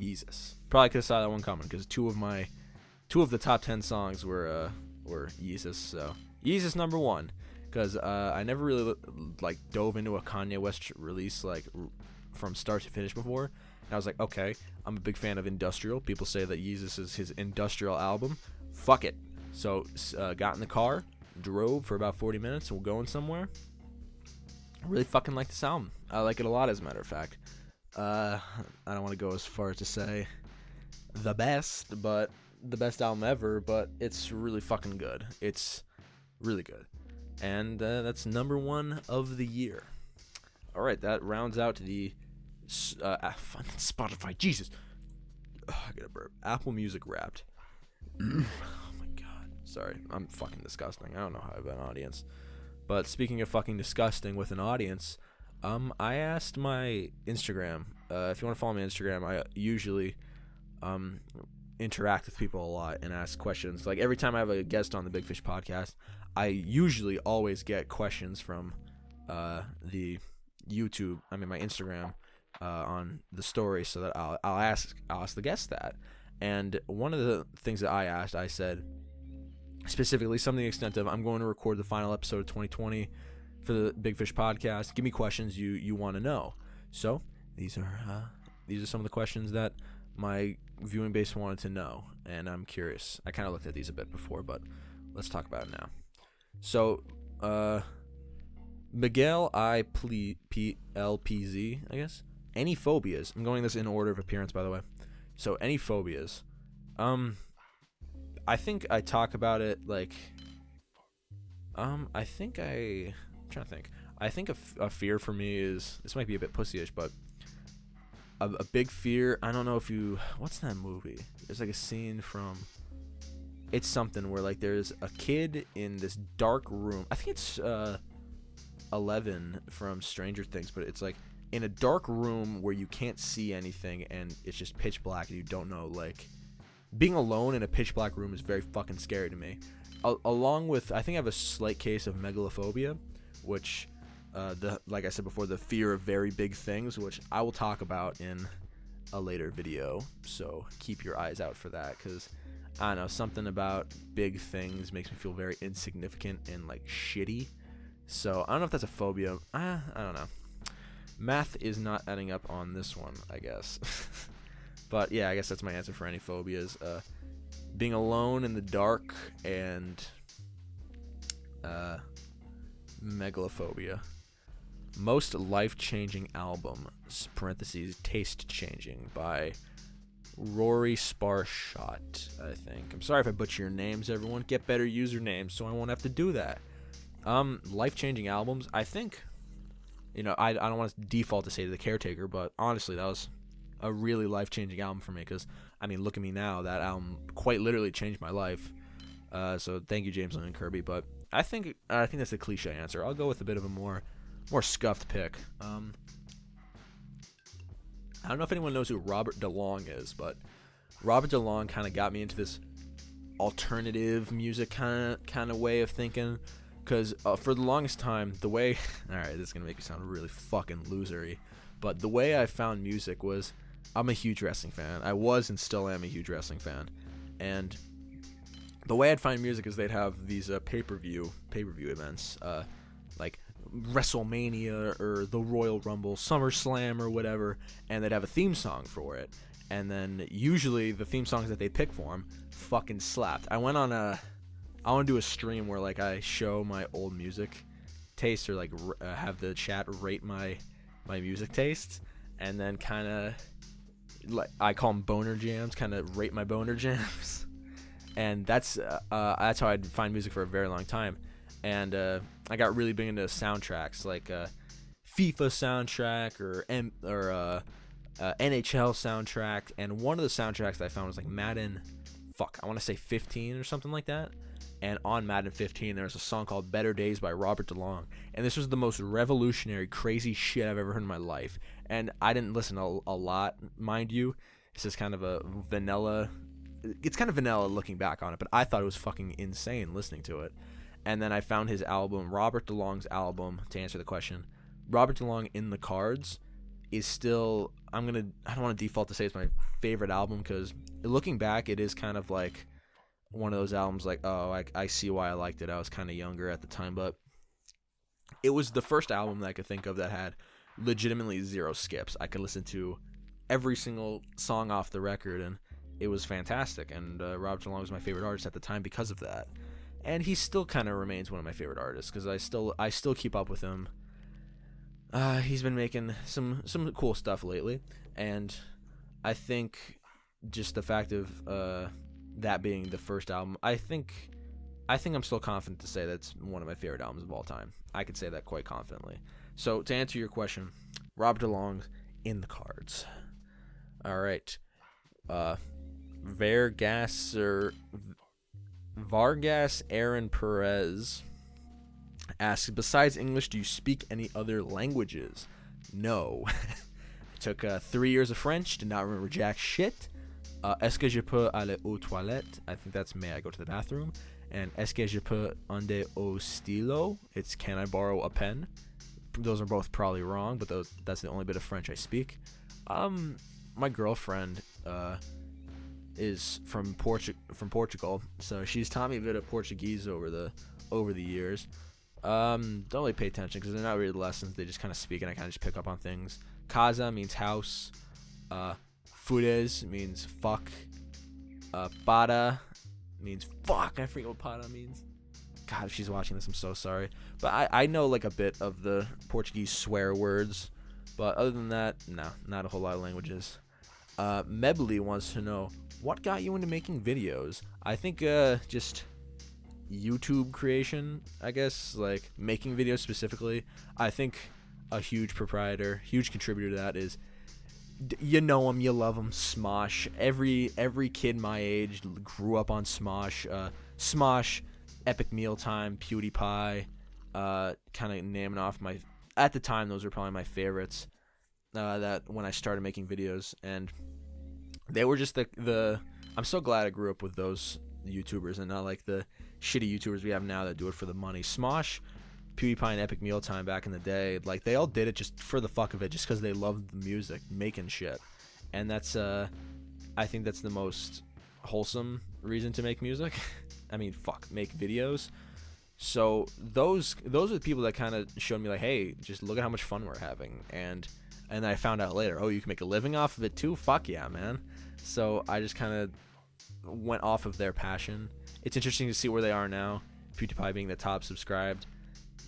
Yeezus. Probably could have saw that one coming, because two of the top 10 songs were Yeezus, so Yeezus number 1, because I never really dove into a Kanye West release from start to finish before, and I was like, okay, I'm a big fan of industrial. People say that Yeezus is his industrial album. Fuck it. So, got in the car, drove for about 40 minutes, and we're going somewhere. I really fucking like this album. I like it a lot, as a matter of fact. I don't want to go as far as to say the best album ever, but it's really fucking good. It's really good. And that's number 1 of the year. All right, that rounds out the Spotify. Jesus. I get a burp. Apple Music Wrapped. Oh my god. Sorry, I'm fucking disgusting. I don't know how I have an audience. But speaking of fucking disgusting with an audience, I asked my Instagram. If you want to follow me on Instagram, I usually interact with people a lot and ask questions. Like every time I have a guest on the Big Fish podcast, I usually always get questions from my Instagram on the story, so that I'll ask the guest that. And one of the things that I asked, I said specifically something to the extent of, I'm going to record the final episode of 2020 for the Big Fish podcast. Give me questions you want to know. So these are some of the questions that my viewing base wanted to know, and I'm curious. I kind of looked at these a bit before, but let's talk about it now. So, Miguel IPLPZ, I guess. Any phobias? I'm going this in order of appearance, by the way. So, any phobias? I think I talk about it like. I'm trying to think. I think a fear for me is, this might be a bit pussyish, but a big fear. I don't know if you. What's that movie? There's like a scene from. It's something where like there's a kid in this dark room. I think it's 11 from Stranger Things, but it's like in a dark room where you can't see anything and it's just pitch black and you don't know. Like being alone in a pitch black room is very fucking scary to me. Along with, I think I have a slight case of megalophobia, which like I said before, the fear of very big things, which I will talk about in a later video. So keep your eyes out for that, because I don't know, something about big things makes me feel very insignificant and like shitty. So I don't know if that's a phobia. I don't know. Math is not adding up on this one, I guess. But yeah, I guess that's my answer for any phobias. Being alone in the dark and megalophobia. Most life-changing album, parentheses, taste-changing, by Rory Sparshot, I think. I'm sorry if I butcher your names, everyone. Get better usernames so I won't have to do that. Life-changing albums, I think, I don't want to default to say The Caretaker, but honestly, that was a really life-changing album for me, because, look at me now. That album quite literally changed my life. So thank you, James Lynn and Kirby. But I think that's the cliche answer. I'll go with a bit of a more scuffed pick. I don't know if anyone knows who Robert DeLong is, but Robert DeLong kind of got me into this alternative music kind of way of thinking. Because for the longest time, the way... Alright, this is going to make me sound really fucking losery. But the way I found music was... I'm a huge wrestling fan. I was and still am a huge wrestling fan. And the way I'd find music is they'd have these pay-per-view events. Like WrestleMania or the Royal Rumble, SummerSlam or whatever. And they'd have a theme song for it. And then usually the theme songs that they pick for them fucking slapped. I want to do a stream where like I show my old music tastes, or like have the chat rate my music tastes, and then kind of like I call them boner jams, kind of rate my boner jams. And that's how I'd find music for a very long time. And I got really big into soundtracks, like FIFA soundtrack or NHL soundtrack. And one of the soundtracks that I found was like Madden, I want to say 15 or something like that. And on Madden 15, there's a song called Better Days by Robert DeLong. And this was the most revolutionary, crazy shit I've ever heard in my life. And I didn't listen a lot, mind you. It's just kind of a vanilla... It's kind of vanilla looking back on it, but I thought it was fucking insane listening to it. And then I found his album, Robert DeLong's album, to answer the question. Robert DeLong in the Cards is still... I don't want to default to say it's my favorite album, because looking back, it is kind of like... one of those albums like, oh, I see why I liked it. I was kind of younger at the time, but it was the first album that I could think of that had legitimately zero skips. I could listen to every single song off the record, and it was fantastic. And Robert DeLong was my favorite artist at the time because of that. And he still kind of remains one of my favorite artists, because I still keep up with him. He's been making some cool stuff lately, and I think just the fact of that being the first album, I think I'm still confident to say that's one of my favorite albums of all time. I could say that quite confidently. So to answer your question, Robert DeLonge in the cards. All right. Vargas Aaron Perez asks, besides English, do you speak any other languages? No. I took 3 years of French, did not remember jack shit. Est-ce que je peux aller aux toilettes? I think that's may I go to the bathroom. And est-ce que je peux aller au stylo? It's can I borrow a pen? Those are both probably wrong, but that's the only bit of French I speak. My girlfriend is from Portugal, so she's taught me a bit of Portuguese over the years. Don't really pay attention because they're not really lessons. They just kind of speak, and I kind of just pick up on things. Casa means house. Fudes means fuck. Para means fuck. I forget what para means. God, if she's watching this, I'm so sorry. But I know like a bit of the Portuguese swear words. But other than that, no, not a whole lot of languages. Mebly wants to know, what got you into making videos? I think just YouTube creation, I guess, like making videos specifically. I think a huge contributor to that is, you know him, you love him, Smosh. Every kid my age grew up on Smosh. Smosh, Epic Mealtime, PewDiePie, kind of naming off at the time, those were probably my favorites, that when I started making videos, and they were just I'm so glad I grew up with those YouTubers and not like the shitty YouTubers we have now that do it for the money. Smosh, PewDiePie, and Epic Mealtime back in the day, like they all did it just for the fuck of it, just because they loved the music, making shit, and that's I think that's the most wholesome reason to make music. I mean, make videos. So those are the people that kind of showed me like, hey, just look at how much fun we're having, and I found out later, oh, you can make a living off of it too. Fuck yeah, man. So I just kind of went off of their passion. It's interesting to see where they are now. PewDiePie being the top subscribed.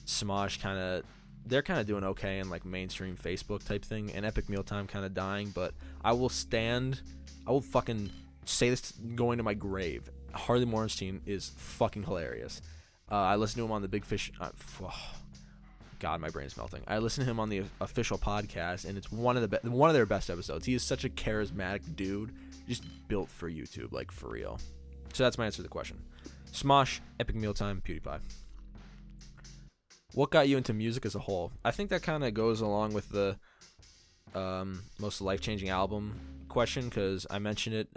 Smosh they're kind of doing okay in like mainstream Facebook type thing, and Epic Mealtime kind of dying. But I will fucking say this going to my grave. Harley Morenstein is fucking hilarious. I listen to him on the Big Fish. God, my brain's melting. I listen to him on the official podcast, and it's one of their best episodes. He is such a charismatic dude, just built for YouTube, like for real. So that's my answer to the question. Smosh, Epic Mealtime, PewDiePie. What got you into music as a whole? I think that kind of goes along with the most life-changing album question, because I mentioned it.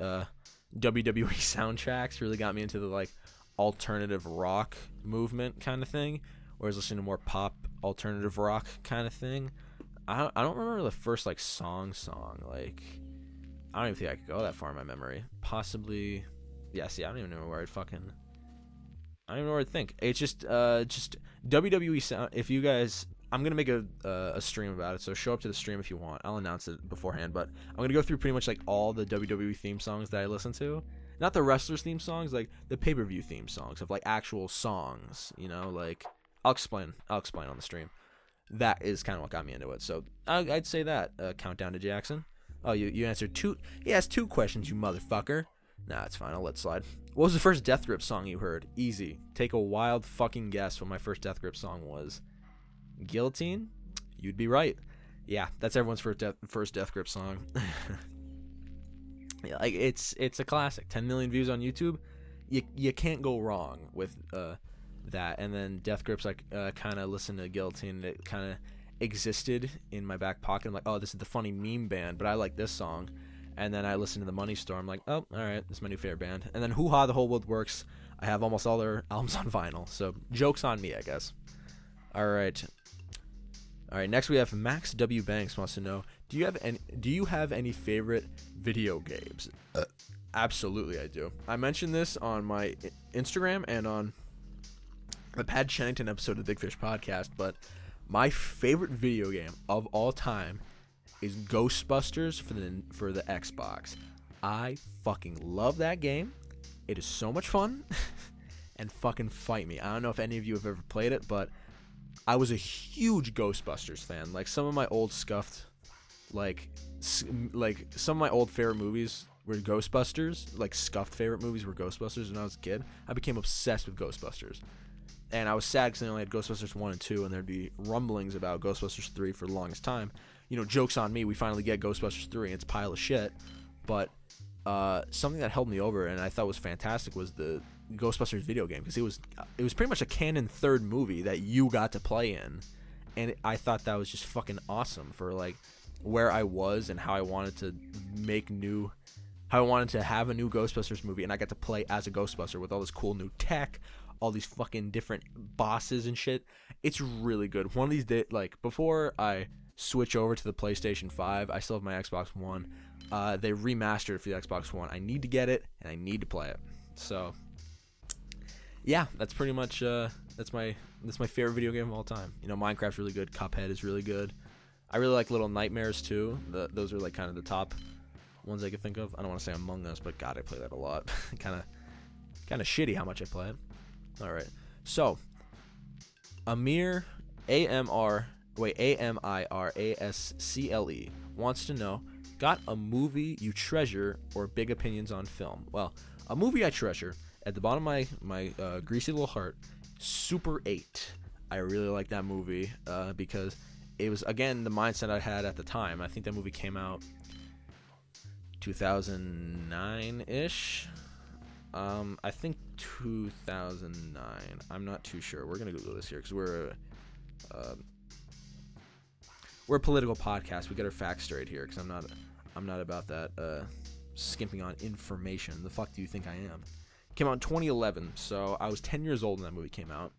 WWE soundtracks really got me into the like alternative rock movement kind of thing, whereas listening to more pop alternative rock kind of thing. I don't remember the first like song. Like I don't even think I could go that far in my memory. Possibly, yeah. See, I don't even know where I don't even know where I'd think. It's just WWE sound. If you guys, I'm gonna make a stream about it, so show up to the stream if you want. I'll announce it beforehand, but I'm gonna go through pretty much like all the WWE theme songs that I listen to. Not the wrestlers theme songs, like the pay-per-view theme songs of like actual songs. You know, like I'll explain on the stream. That is kind of what got me into it. So I'd say that. Countdown to Jackson. Oh, you answered two. He asked 2 questions, you motherfucker. Nah, it's fine. I'll let it slide. What was the first Death Grip song you heard? Easy. Take a wild fucking guess what my first Death Grip song was. Guillotine? You'd be right. Yeah, that's everyone's first Death Grip song. Yeah, like it's a classic. 10 million views on YouTube. You can't go wrong with that. And then Death Grip's like kind of listen to Guillotine. It kind of existed in my back pocket. I'm like, oh, this is the funny meme band, but I like this song. And then I listened to The Money Store. I'm like, oh, all right, this is my new favorite band. And then Hoo Ha, The Whole World Works. I have almost all their albums on vinyl. So joke's on me, I guess. All right. Next we have Max W Banks wants to know, do you have any favorite video games? Absolutely, I do. I mentioned this on my Instagram and on the Pat Shennington episode of the Big Fish podcast, but my favorite video game of all time is Ghostbusters for the Xbox. I fucking love that game. It is so much fun. And fucking fight me. I don't know if any of you have ever played it, but I was a huge Ghostbusters fan. Like some of my old scuffed, like some of my old favorite movies were Ghostbusters. Like, scuffed favorite movies were Ghostbusters when I was a kid. I became obsessed with Ghostbusters. And I was sad because they only had Ghostbusters 1 and 2, and there'd be rumblings about Ghostbusters 3 for the longest time. You know, joke's on me, we finally get Ghostbusters 3, and it's a pile of shit. But something that held me over and I thought was fantastic was the Ghostbusters video game, because it was pretty much a canon third movie that you got to play in, and I thought that was just fucking awesome for like where I was and how I wanted to have a new Ghostbusters movie, and I got to play as a Ghostbuster with all this cool new tech, all these fucking different bosses and shit. It's really good. One of these days, like before I switch over to the PlayStation 5, I still have my Xbox One. They remastered it for the Xbox One. I need to get it and I need to play it. So yeah, that's pretty much that's my favorite video game of all time. You know, Minecraft's really good. Cuphead is really good. I really like Little Nightmares too. Those are like kind of the top ones I could think of. I don't want to say Among Us, but God, I play that a lot. kind of shitty how much I play it. All right, so Amirascle wants to know, got a movie you treasure or big opinions on film? Well, a movie I treasure at the bottom of my greasy little heart, Super 8. I really like that movie because it was, again, the mindset I had at the time. I think that movie came out 2009-ish. I think 2009. I'm not too sure. We're gonna Google this here because we're a political podcast. We get our facts straight here because I'm not about that skimping on information. The fuck do you think I am? Came out in 2011, so I was 10 years old when that movie came out,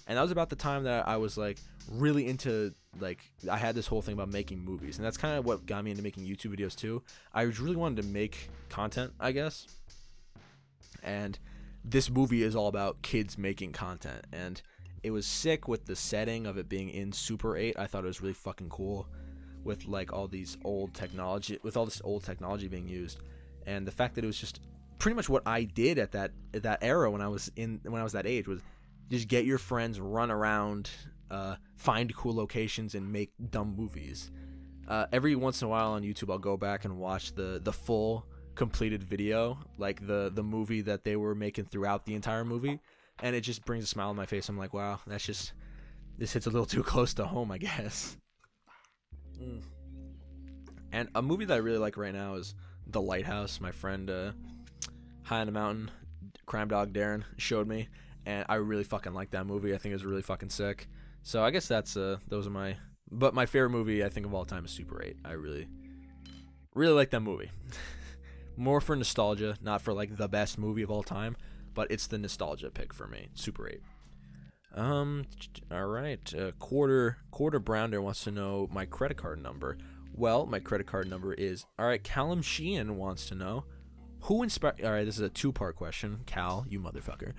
and that was about the time that I was like really into, like, I had this whole thing about making movies, and that's kind of what got me into making YouTube videos too. I really wanted to make content, I guess, and this movie is all about kids making content, and it was sick with the setting of it being in Super 8. I thought it was really fucking cool with like all this old technology being used, and the fact that it was just pretty much what I did at that era when I was that age, was just get your friends, run around, find cool locations, and make dumb movies. Every once in a while on YouTube, I'll go back and watch the full completed video, like the movie that they were making throughout the entire movie, and it just brings a smile on my face. I'm like, wow, this hits a little too close to home, I guess. And a movie that I really like right now is The Lighthouse. My friend High on the Mountain, Crime Dog Darren, showed me, and I really fucking like that movie. I think it was really fucking sick. So I guess that's those are but my favorite movie I think of all time is Super 8. I really like that movie. More for nostalgia, not for like the best movie of all time, but it's the nostalgia pick for me. Super 8. All right. Quarter Browner wants to know my credit card number. Well, my credit card number is, all right. Callum Sheehan wants to know, who inspired. All right, this is a 2-part question. Cal, you motherfucker.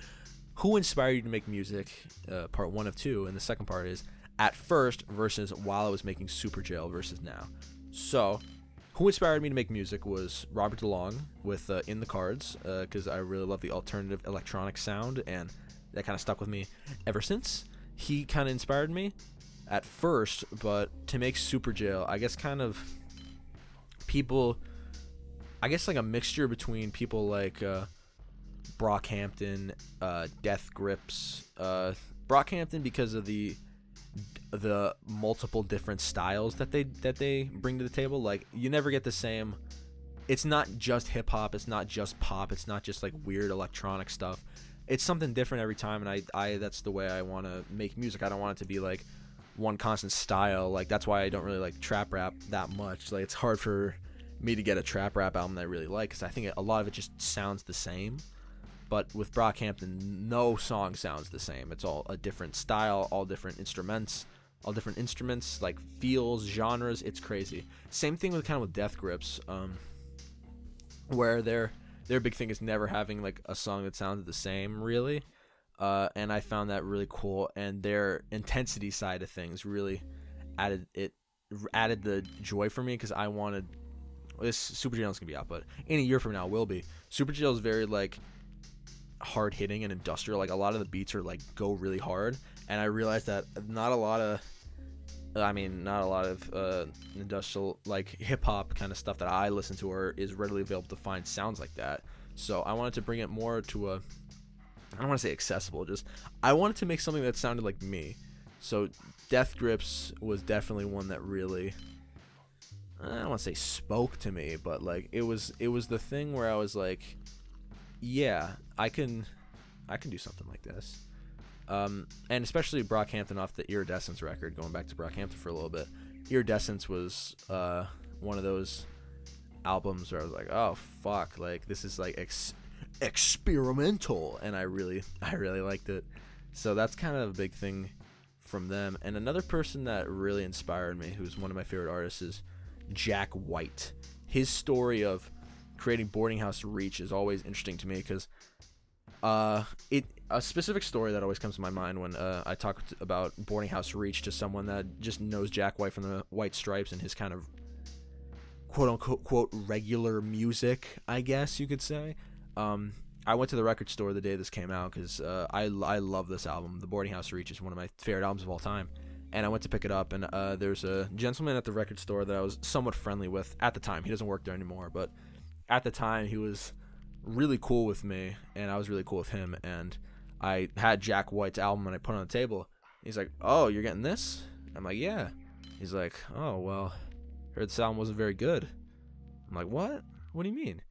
Who inspired you to make music? Part 1 of 2, and the second part is at first versus while I was making Super Jail versus now. So, who inspired me to make music was Robert DeLong with In the Cards, because I really love the alternative electronic sound, and that kind of stuck with me ever since. He kind of inspired me at first, but to make Super Jail, I guess kind of people, I guess like a mixture between people like Brockhampton, Death Grips, Brockhampton because of the multiple different styles that they bring to the table. Like, you never get the same. It's not just hip hop, it's not just pop, it's not just like weird electronic stuff. It's something different every time, and I that's the way I want to make music. I don't want it to be like one constant style. Like, that's why I don't really like trap rap that much. Like, it's hard for me to get a trap rap album that I really like, because I think a lot of it just sounds the same. But with Brockhampton, no song sounds the same. It's all a different style, all different instruments, like feels, genres. It's crazy. Same thing with kind of with Death Grips, where their big thing is never having like a song that sounds the same, really. And I found that really cool, and their intensity side of things really added the joy for me, because I wanted this. Super Jail is gonna be out, but in a year from now it will be. Super Jail is very like hard hitting and industrial. Like, a lot of the beats are like go really hard, and I realized that not a lot of I mean, not a lot of industrial, like, hip-hop kind of stuff that I listen to or is readily available to find sounds like that. So I wanted to bring it more to a, I don't want to say accessible, just I wanted to make something that sounded like me. So Death Grips was definitely one that really, I don't want to say spoke to me, but like it was the thing where I was like, yeah, I can do something like this. And especially Brockhampton off the Iridescence record, going back to Brockhampton for a little bit. Iridescence was one of those albums where I was like, oh fuck, like this is like experimental, and I really liked it. So that's kind of a big thing from them. And another person that really inspired me, who's one of my favorite artists, is Jack White. His story of creating Boarding House Reach is always interesting to me because a specific story that always comes to my mind when I talk about Boarding House Reach to someone that just knows Jack White from the White Stripes and his kind of quote-unquote regular music, I guess you could say. I went to the record store the day this came out because I love this album. The Boarding House Reach is one of my favorite albums of all time. And I went to pick it up, and there's a gentleman at the record store that I was somewhat friendly with at the time. He doesn't work there anymore, but at the time he was really cool with me, and I was really cool with him. And I had Jack White's album, and I put it on the table. He's like, "Oh, you're getting this?" I'm like, "Yeah." He's like, "Oh, well, heard this album wasn't very good." I'm like, "What? What do you mean?"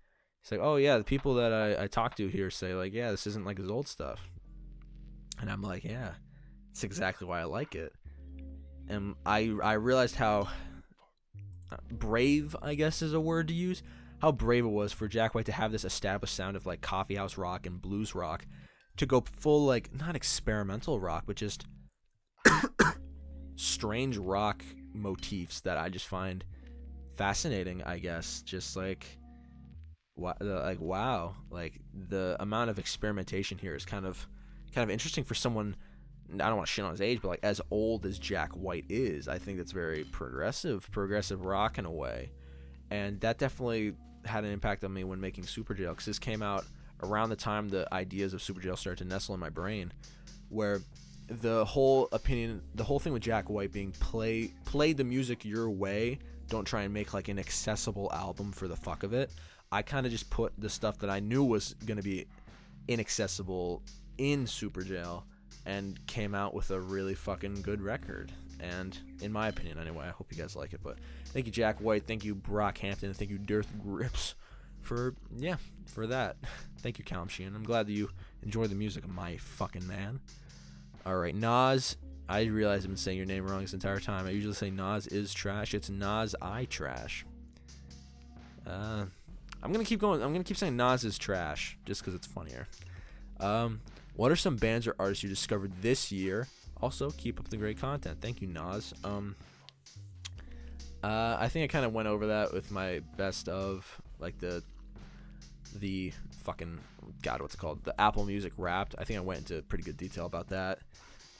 He's like, "Oh, yeah, the people that I talk to here say, like, yeah, this isn't like his old stuff." And I'm like, "Yeah, it's exactly why I like it." And I realized how brave, I guess is a word to use, how brave it was for Jack White to have this established sound of, like, coffee house rock and blues rock to go full, like, not experimental rock, but just strange rock motifs that I just find fascinating, I guess. Just like wow, like the amount of experimentation here is kind of interesting for someone. I don't want to shit on his age, but like as old as Jack White is, I think that's very progressive rock in a way, and that definitely had an impact on me when making Super Jail, because this came out around the time the ideas of Super Jail started to nestle in my brain, where the whole thing with Jack White being play the music your way, don't try and make like an accessible album for the fuck of it. I kind of just put the stuff that I knew was going to be inaccessible in Super Jail and came out with a really fucking good record. And in my opinion, anyway, I hope you guys like it. But thank you, Jack White. Thank you, Brockhampton. And thank you, Death Grips, for that. Thank you, Callum Sheehan. I'm glad that you enjoy the music of my fucking man. All right, Nas. I realize I've been saying your name wrong this entire time. I usually say Nas is trash. It's Nas I trash. I'm gonna keep going. I'm gonna keep saying Nas is trash just because it's funnier. What are some bands or artists you discovered this year? Also, keep up the great content. Thank you, Nas. I think I kind of went over that with my best of, like the fucking, God, what's it called? The Apple Music Wrapped. I think I went into pretty good detail about that.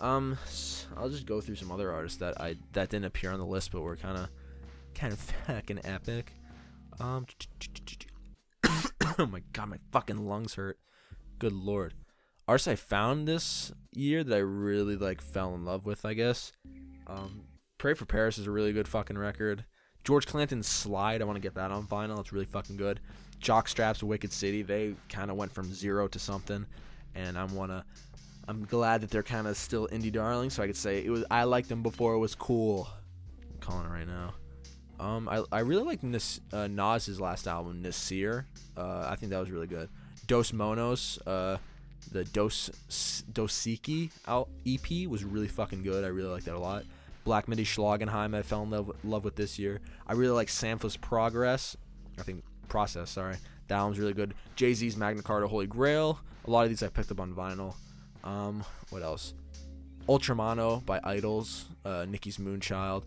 I'll just go through some other artists that didn't appear on the list, but were kind of fucking epic. Oh my God, my fucking lungs hurt. Good Lord. Artists I found this year that I really like fell in love with, I guess. Pray for Paris is a really good fucking record. George Clinton's Slide, I want to get that on vinyl. It's really fucking good. Jockstrap's Wicked City, they kind of went from zero to something, and I'm glad that they're kind of still indie darlings, so I could say I liked them before it was cool. I'm calling it right now. I really like Nas's last album, Nasir. I think that was really good. Dos Monos, the Dosiki EP was really fucking good. I really like that a lot. Black Midi Schlagenheim I fell in love with this year. I really like Sampha's Process, sorry. That album's really good. Jay-Z's Magna Carta Holy Grail. A lot of these I picked up on vinyl. What else? Ultramono by Idols. Nicky's Moonchild.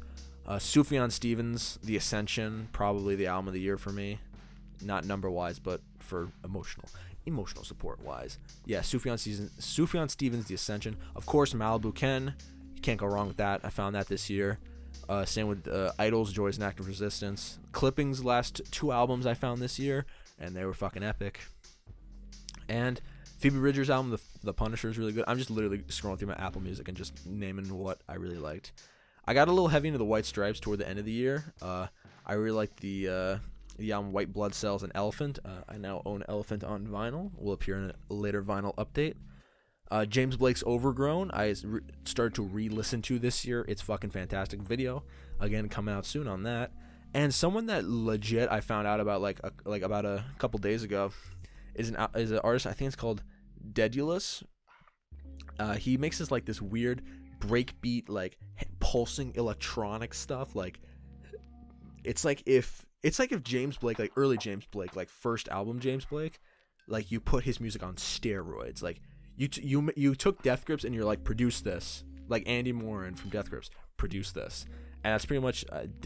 Sufjan Stevens, The Ascension, probably the album of the year for me. Not number-wise, but for emotional support-wise. Yeah, Sufjan Stevens, The Ascension. Of course, Malibu Ken. You can't go wrong with that. I found that this year. Same with Idols, Joys and Active Resistance. Clipping's last two albums I found this year, and they were fucking epic. And Phoebe Bridgers' album, The Punisher, is really good. I'm just literally scrolling through my Apple Music and just naming what I really liked. I got a little heavy into the White Stripes toward the end of the year. I really like the album White Blood Cells and Elephant. I now own Elephant on vinyl. Will appear in a later vinyl update. James Blake's Overgrown, I started to re-listen to this year. It's fucking fantastic video. Again, coming out soon on that. And someone that legit I found out about like about a couple days ago is an artist. I think it's called Dedulous. He makes this weird breakbeat, like pulsing electronic stuff. Like it's like if James Blake, like early James Blake, like first album James Blake, like you put his music on steroids. Like you took Death Grips and you're like, produce this, like Andy Morin from Death Grips, produce this. And that's pretty much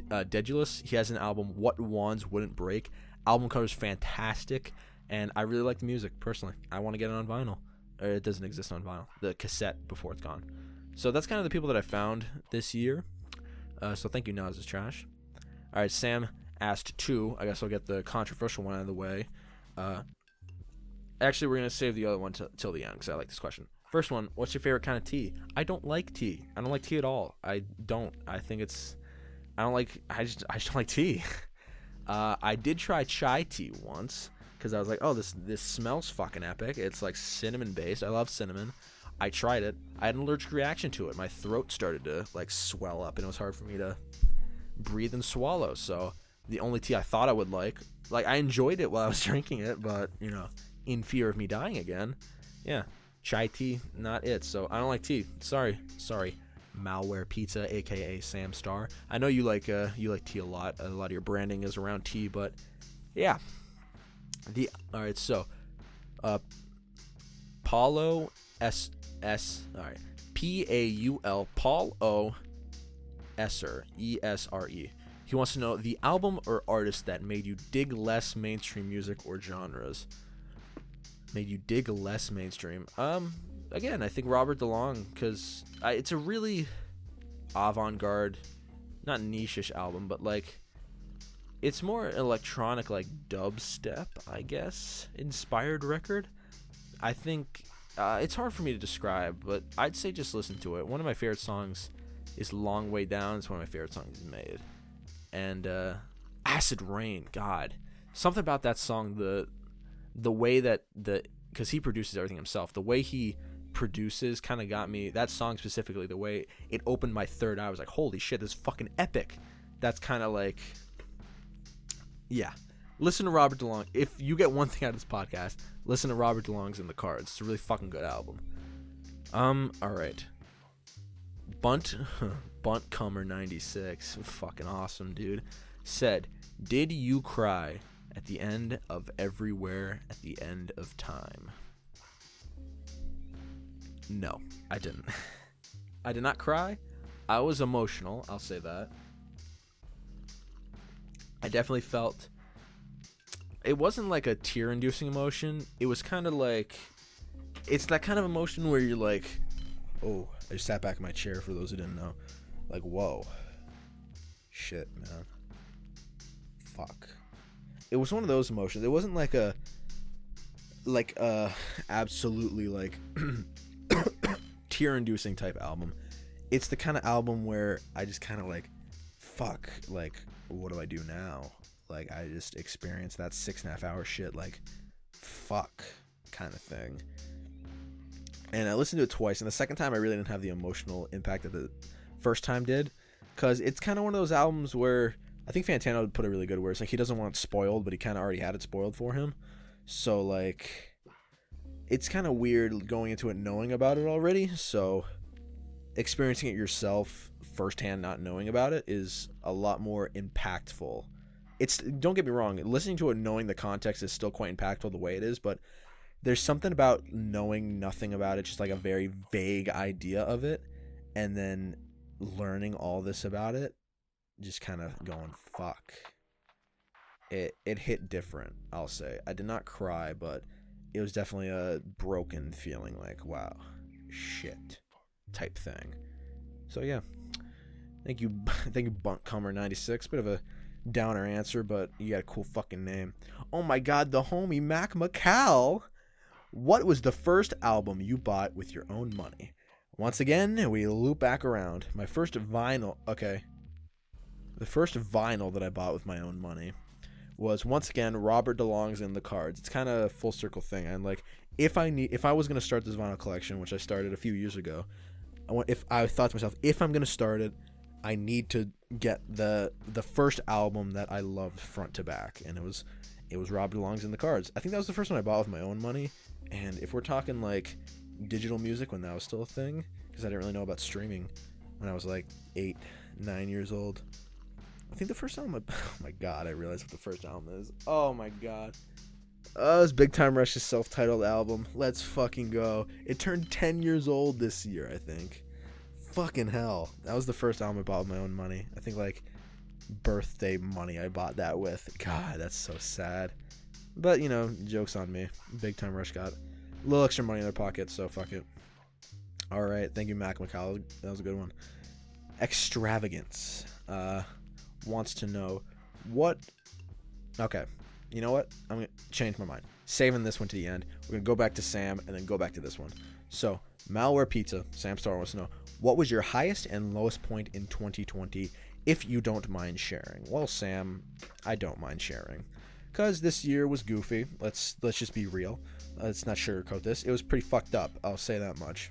Dedulous. He has an album, What Wands Wouldn't Break. Album cover's fantastic, and I really like the music personally. I want to get it on vinyl. It doesn't exist on vinyl, the cassette, before it's gone. So that's kind of the people that I found this year. So thank you, Nas is Trash. All right, Sam asked 2. I guess I'll get the controversial one out of the way. Actually, we're going to save the other one till the end because I like this question. First one, what's your favorite kind of tea? I don't like tea. I don't like tea at all. I don't. I just don't like tea. I did try chai tea once because I was like, oh, this smells fucking epic. It's like cinnamon based. I love cinnamon. I tried it. I had an allergic reaction to it. My throat started to like swell up and it was hard for me to breathe and swallow. So the only tea I thought I would like I enjoyed it while I was drinking it, but in fear of me dying again, yeah, chai tea, not it. So I don't like tea. Sorry, Malware Pizza, aka Sam Star. I know you like tea a lot. A lot of your branding is around tea, but yeah. All right, so Paulo S. All right, Paul Paul O. Esser, ESRE. He wants to know the album or artist that made you dig less mainstream music or genres. Made you dig less mainstream. Again, I think Robert DeLong, because it's a really avant-garde, not niche-ish album, but like it's more electronic, like dubstep, I guess, inspired record. I think it's hard for me to describe, but I'd say just listen to it. One of my favorite songs is Long Way Down. It's one of my favorite songs he's made. And Acid Rain, God, something about that song, the way that because he produces everything himself, the way he produces kind of got me. That song specifically, the way it opened my third eye, I was like, holy shit, this is fucking epic. That's kind of like, yeah. Listen to Robert DeLong. If you get one thing out of this podcast, listen to Robert DeLong's In the Cards. It's a really fucking good album. All right. Buntcomer 96, fucking awesome, dude, said, did you cry at the end of Everywhere at the End of Time? No, I didn't. I did not cry. I was emotional, I'll say that. I definitely felt, it wasn't like a tear-inducing emotion. It was kind of like, it's that kind of emotion where you're like, oh, I just sat back in my chair for those who didn't know. Like, whoa. Shit, man. Fuck. It was one of those emotions. It wasn't like a absolutely like tear-inducing type album. It's the kind of album where I just kind of like, fuck, like, what do I do now? Like, I just experienced that 6.5 hour shit, like, fuck kind of thing. And I listened to it twice, and the second time I really didn't have the emotional impact that the first time did, because it's kind of one of those albums where I think Fantano would put it really good, where it's like he doesn't want it spoiled, but he kind of already had it spoiled for him. So, like, it's kind of weird going into it knowing about it already, so experiencing it yourself firsthand, not knowing about it, is a lot more impactful. Don't get me wrong, listening to it knowing the context is still quite impactful the way it is, but there's something about knowing nothing about it, just like a very vague idea of it, and then learning all this about it, just kind of going, fuck. It hit different, I'll say. I did not cry, but it was definitely a broken feeling, like, wow, shit, type thing. So yeah, thank you Buntcomer 96. Bit of a downer answer, but you got a cool fucking name. Oh my god, the homie Mac McCall. What was the first album you bought with your own money? once again, we loop back around. My first vinyl, okay. The first vinyl that I bought with my own money was, once again, Robert DeLong's In the Cards. It's kind of a full circle thing. And like, if I was gonna start this vinyl collection, which I started a few years ago, I thought to myself, if I'm gonna start it, I need to get the first album that I loved front to back, and it was Robert DeLong's In the Cards. I think that was the first one I bought with my own money. And if we're talking like digital music when that was still a thing, because I didn't really know about streaming when I was like 8, 9 years old. I think the first album, oh my god, I realized what the first album is. Oh my god. It was Big Time Rush's self-titled album. Let's fucking go. It turned 10 years old this year, I think. Fucking hell. That was the first album I bought with my own money. I think like birthday money I bought that with. God, that's so sad. But, you know, joke's on me. Big Time Rush got a little extra money in their pocket, so fuck it. Alright, thank you, Mac McCall. That was a good one. Extravagance wants to know what... Okay, you know what? I'm going to change my mind. Saving this one to the end. We're going to go back to Sam and then go back to this one. So, Malware Pizza, Sam Star wants to know, what was your highest and lowest point in 2020, if you don't mind sharing? Well, Sam, I don't mind sharing. Because this year was goofy. Let's just be real. Let's not sugarcoat this. It was pretty fucked up. I'll say that much.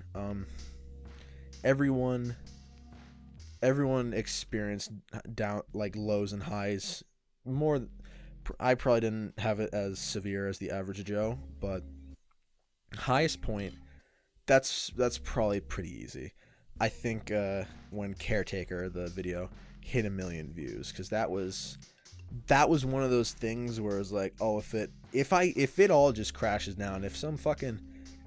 Everyone experienced down like lows and highs. More, I probably didn't have it as severe as the average Joe, but highest point, that's probably pretty easy. I think when Caretaker, the video, hit 1 million views, because that was one of those things where it was like, oh, if it all just crashes down, if some fucking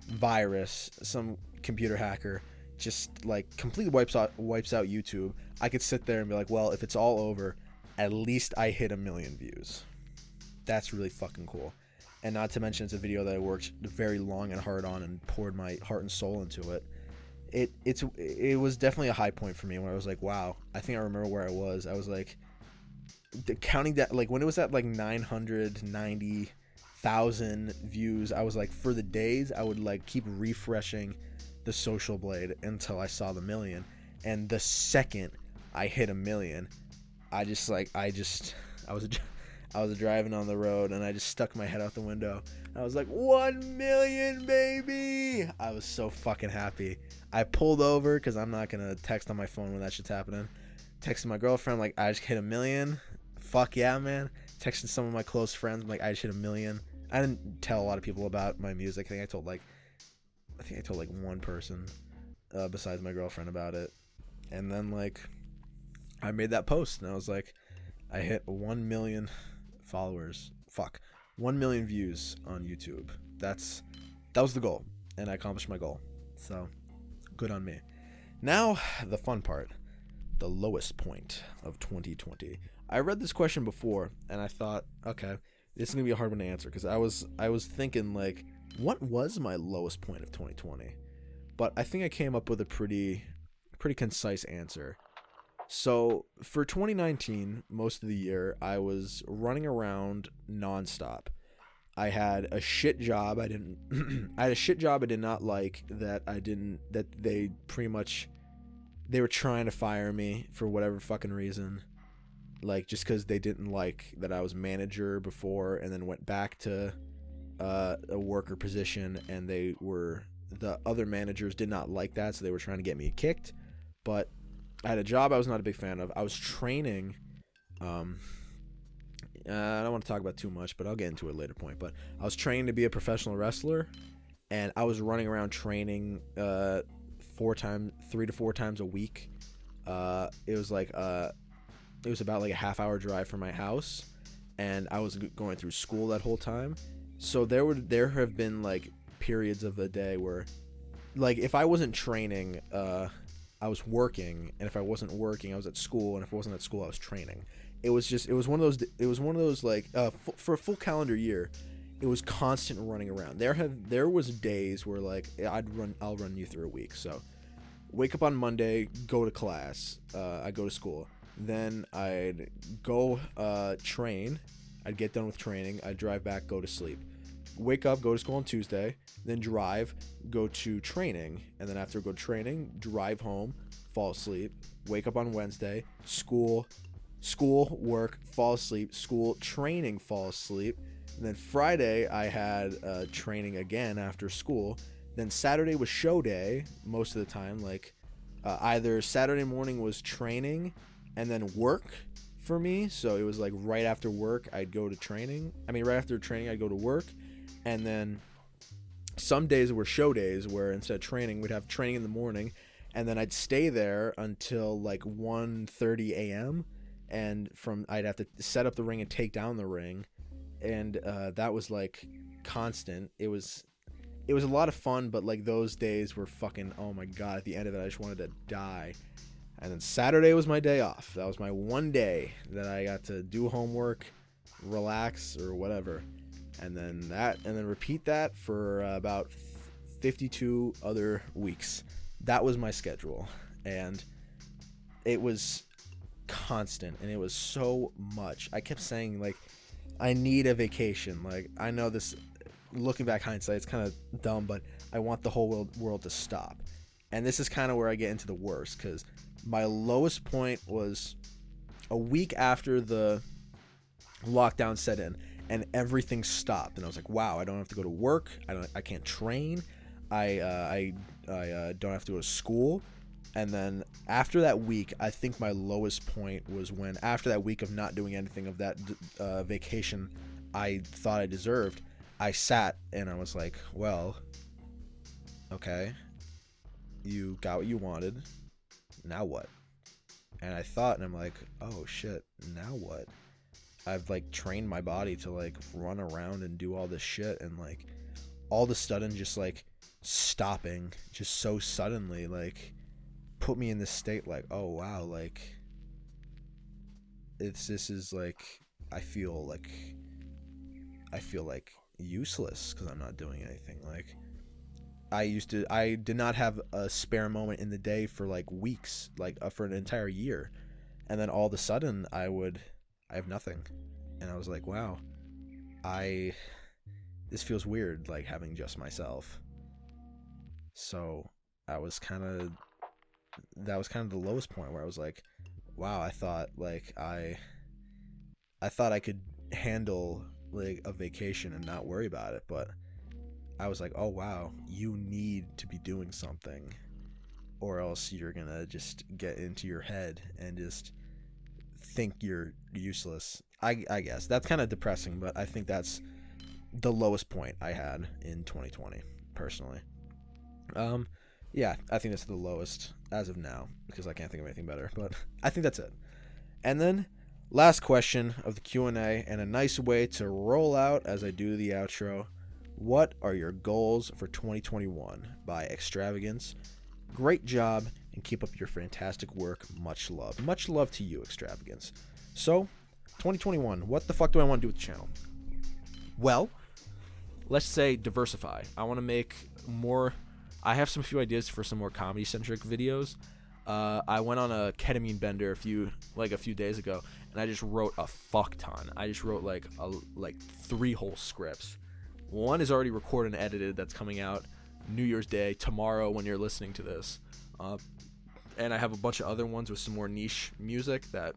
virus, some computer hacker just like completely wipes out YouTube, I could sit there and be like, well, if it's all over, at least I hit 1 million views. That's really fucking cool. And not to mention, it's a video that I worked very long and hard on and poured my heart and soul into it. It was definitely a high point for me when I was like, wow. I think I remember where I was. I was like, counting that, like when it was at like 990,000 views, I was like, for the days I would like keep refreshing the social blade until I saw the 1 million. And the second I hit 1 million, I was driving on the road and I just stuck my head out the window. I was like, 1 million, baby! I was so fucking happy. I pulled over because I'm not gonna text on my phone when that shit's happening. Texted my girlfriend, like, I just hit 1 million. Fuck yeah, man. Texting some of my close friends, like, I just hit 1 million. I didn't tell a lot of people about my music. I think I told like one person besides my girlfriend about it. And then like I made that post and I was like, I hit 1 million followers. 1 million views on YouTube. That was the goal, and I accomplished my goal. So good on me. Now the fun part, the lowest point of 2020. I read this question before and I thought, okay, this is gonna be a hard one to answer, because I was thinking like, what was my lowest point of 2020? But I think I came up with a pretty concise answer. So for 2019, most of the year, I was running around nonstop. I had a shit job. I had a shit job I did not like, that they were trying to fire me for whatever fucking reason. Like, just because they didn't like that I was manager before and then went back to a worker position, and the other managers did not like that, so they were trying to get me kicked. But I had a job I was not a big fan of. I was training. I don't want to talk about too much, but I'll get into it later point. But I was training to be a professional wrestler, and I was running around training 3 to 4 times a week. It was about like a half-hour drive from my house, and I was going through school that whole time. So there have been like periods of the day where, like, if I wasn't training, I was working, and if I wasn't working, I was at school, and if I wasn't at school, I was training. It was one of those like for a full calendar year, it was constant running around. There was days where like I'll run you through a week. So wake up on Monday, go to class, I go to school, then I'd go train, I'd get done with training, I'd drive back, go to sleep. wake up, go to school on Tuesday, then drive, go to training, and then after go to training, drive home, fall asleep, wake up on Wednesday, school, work, fall asleep, school, training, fall asleep. And then Friday, I had training again after school. Then Saturday was show day most of the time. Like either Saturday morning was training and then work for me. So it was like right after work, I'd go to training. Right after training, I'd go to work. And then some days were show days where instead of training, we'd have training in the morning. And then I'd stay there until like 1:30 a.m. And I'd have to set up the ring and take down the ring. And that was like constant. It was a lot of fun, but like those days were fucking, oh my God, at the end of it, I just wanted to die. And then Saturday was my day off. That was my one day that I got to do homework, relax, or whatever. And then repeat that for about 52 other weeks. That was my schedule. And it was constant, and it was so much. I kept saying, like, I need a vacation. Like, I know this, looking back hindsight, it's kind of dumb, but I want the whole world to stop. And this is kind of where I get into the worst, because my lowest point was a week after the lockdown set in and everything stopped, and I was like, wow, I don't have to go to work, I can't train, I don't have to go to school. And then after that week, I think my lowest point was when, after that week of not doing anything of that vacation I thought I deserved, I sat and I was like, well, okay, you got what you wanted, now what? And I thought, and I'm like, oh shit, now what? I've like trained my body to like run around and do all this shit, and like all of a sudden just like stopping just so suddenly like put me in this state like, oh wow, like this is like I feel like useless because I'm not doing anything. Like I did not have a spare moment in the day for like weeks, like for an entire year, and then all of a sudden I have nothing, and I was like, wow, this feels weird, like having just myself. So that was kind of the lowest point, where I was like, wow, I thought I could handle like a vacation and not worry about it, but I was like, oh wow, you need to be doing something, or else you're gonna just get into your head and just think you're useless. I guess that's kind of depressing, but I think that's the lowest point I had in 2020 personally. Yeah, I think that's the lowest as of now, because I can't think of anything better, but I think that's it. And then last question of the Q&A, and a nice way to roll out as I do the outro. What are your goals for 2021 by Extravagance? Great job, and keep up your fantastic work. Much love. Much love to you, Extravagance. So, 2021, what the fuck do I want to do with the channel? Well, let's say diversify. I want to make more. I have some few ideas for some more comedy-centric videos. I went on a ketamine bender a few days ago, and I just wrote a fuck ton. I just wrote like 3 whole scripts. One is already recorded and edited. That's coming out New Year's Day, tomorrow when you're listening to this. And I have a bunch of other ones with some more niche music that,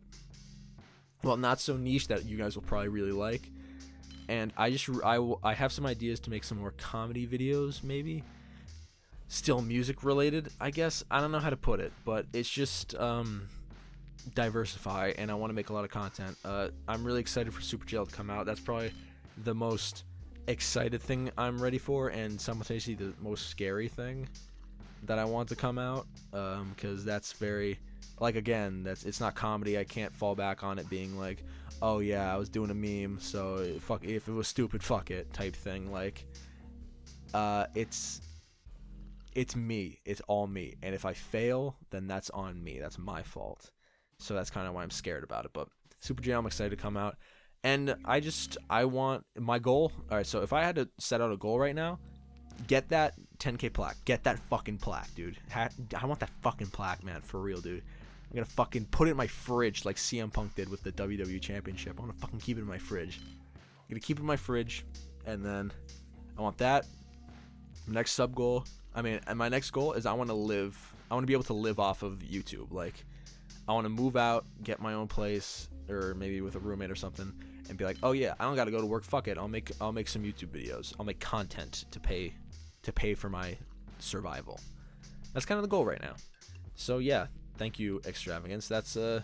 well, not so niche that you guys will probably really like. And I have some ideas to make some more comedy videos, maybe. Still music related, I guess. I don't know how to put it, but it's just diversify, and I want to make a lot of content. I'm really excited for Super Jail to come out. That's probably the most excited thing I'm ready for, and simultaneously the most scary thing that I want to come out, because that's very, like, again, it's not comedy. I can't fall back on it being like, oh yeah, I was doing a meme, so fuck, if it was stupid, fuck it type thing. Like, it's me. It's all me. And if I fail, then that's on me. That's my fault. So that's kind of why I'm scared about it. But Super Jam, I'm excited to come out. And I want my goal. All right, so if I had to set out a goal right now, get that 10K plaque. Get that fucking plaque, dude. I want that fucking plaque, man. For real, dude. I'm going to fucking put it in my fridge like CM Punk did with the WWE Championship. I want to fucking keep it in my fridge. I'm going to keep it in my fridge. And then I want that. And my next goal is I want to be able to live off of YouTube. Like, I want to move out, get my own place, or maybe with a roommate or something, and be like, oh yeah, I don't got to go to work. Fuck it. I'll make some YouTube videos. I'll make content to pay for my survival. That's kind of the goal right now. So yeah, thank you, Extravagance. That's the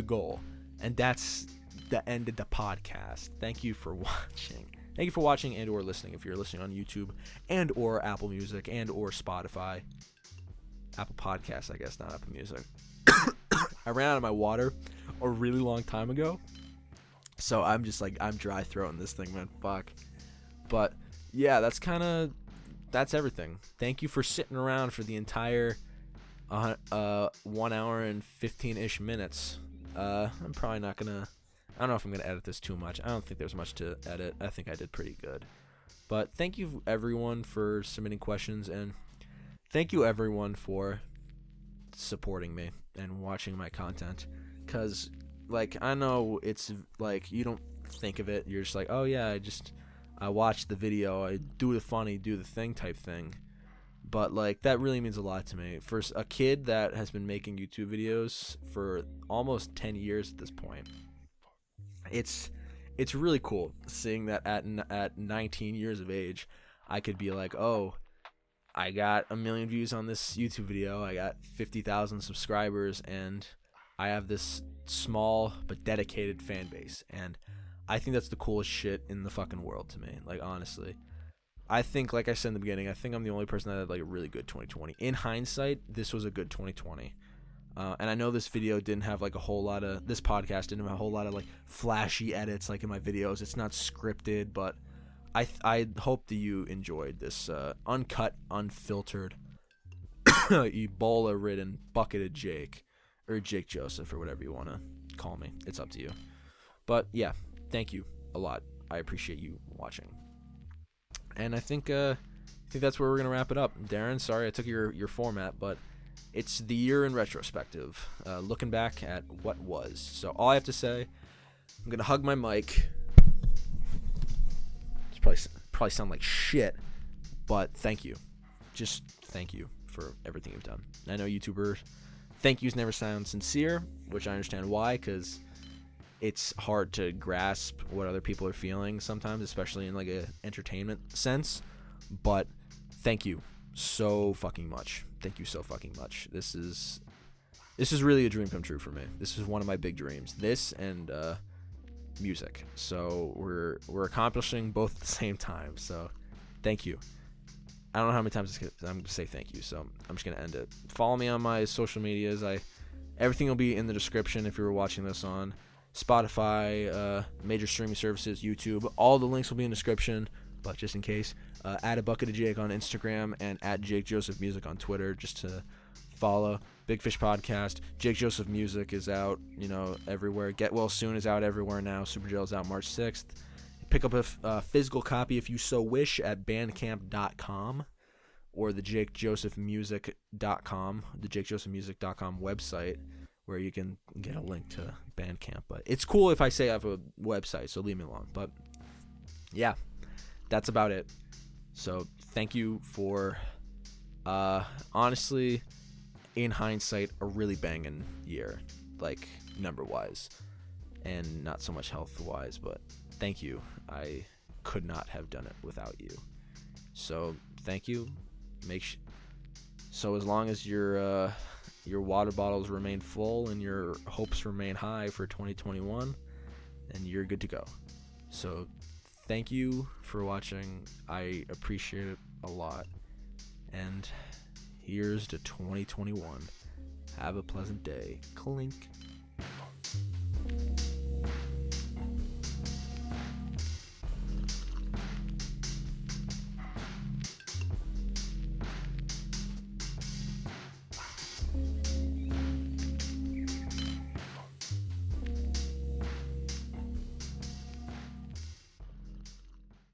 goal, and that's the end of the podcast. Thank you for watching. Thank you for watching and or listening. If you're listening on YouTube and or Apple Music and or Spotify, Apple Podcasts, I guess, not Apple Music. I ran out of my water a really long time ago, so I'm just like, I'm dry throating this thing, man. Fuck. But yeah, that's everything. Thank you for sitting around for the entire 1 hour and 15-ish minutes. I'm probably not gonna, I don't know if I'm gonna edit this too much. I don't think there's much to edit. I think I did pretty good. But thank you everyone for submitting questions, and thank you everyone for supporting me and watching my content. Cause like, I know it's like, you don't think of it. You're just like, oh yeah, I watched the video, I do the funny, do the thing type thing. But like, that really means a lot to me. For a kid that has been making YouTube videos for almost 10 years at this point, it's really cool seeing that at 19 years of age, I could be like, oh, I got 1 million views on this YouTube video, I got 50,000 subscribers, and I have this small but dedicated fan base. And I think that's the coolest shit in the fucking world to me. Like, honestly, I think, like I said in the beginning, I think I'm the only person that had like a really good 2020. In hindsight, this was a good 2020. And I know this video didn't have like this podcast didn't have a whole lot of like flashy edits like in my videos. It's not scripted, but I hope that you enjoyed this uncut, unfiltered, Ebola-ridden bucket of Jake, or Jake Joseph, or whatever you want to call me. It's up to you. But yeah, thank you a lot. I appreciate you watching. And I think that's where we're gonna wrap it up. Darren, sorry I took your format, but it's the year in retrospective, looking back at what was. So all I have to say, I'm gonna hug my mic. It's probably sound like shit, but thank you. Just thank you for everything you've done. I know YouTuber thank yous never sound sincere, which I understand why, because it's hard to grasp what other people are feeling sometimes, especially in like a entertainment sense. But thank you so fucking much. Thank you so fucking much. This is really a dream come true for me. This is one of my big dreams. This and music. So we're accomplishing both at the same time. So thank you. I don't know how many times I'm gonna say thank you, so I'm just gonna end it. Follow me on my social medias. Everything will be in the description if you were watching this on Spotify, major streaming services, YouTube. All the links will be in the description, but just in case, add a bucket of Jake on Instagram and add Jake Joseph Music on Twitter just to follow. Big Fish Podcast. Jake Joseph Music is out, everywhere. Get Well Soon is out everywhere now. Super Gel is out March 6th. Pick up a physical copy if you so wish at bandcamp.com or the jakejosephmusic.com, the jakejosephmusic.com website, where you can get a link to Bandcamp. But it's cool if I say I have a website, so leave me alone. But yeah, that's about it. So thank you for, honestly, in hindsight, a really banging year, like number-wise, and not so much health-wise, but thank you. I could not have done it without you. So thank you. So as long as your water bottles remain full and your hopes remain high for 2021, then you're good to go. So thank you for watching. I appreciate it a lot. And here's to 2021. Have a pleasant day. Clink.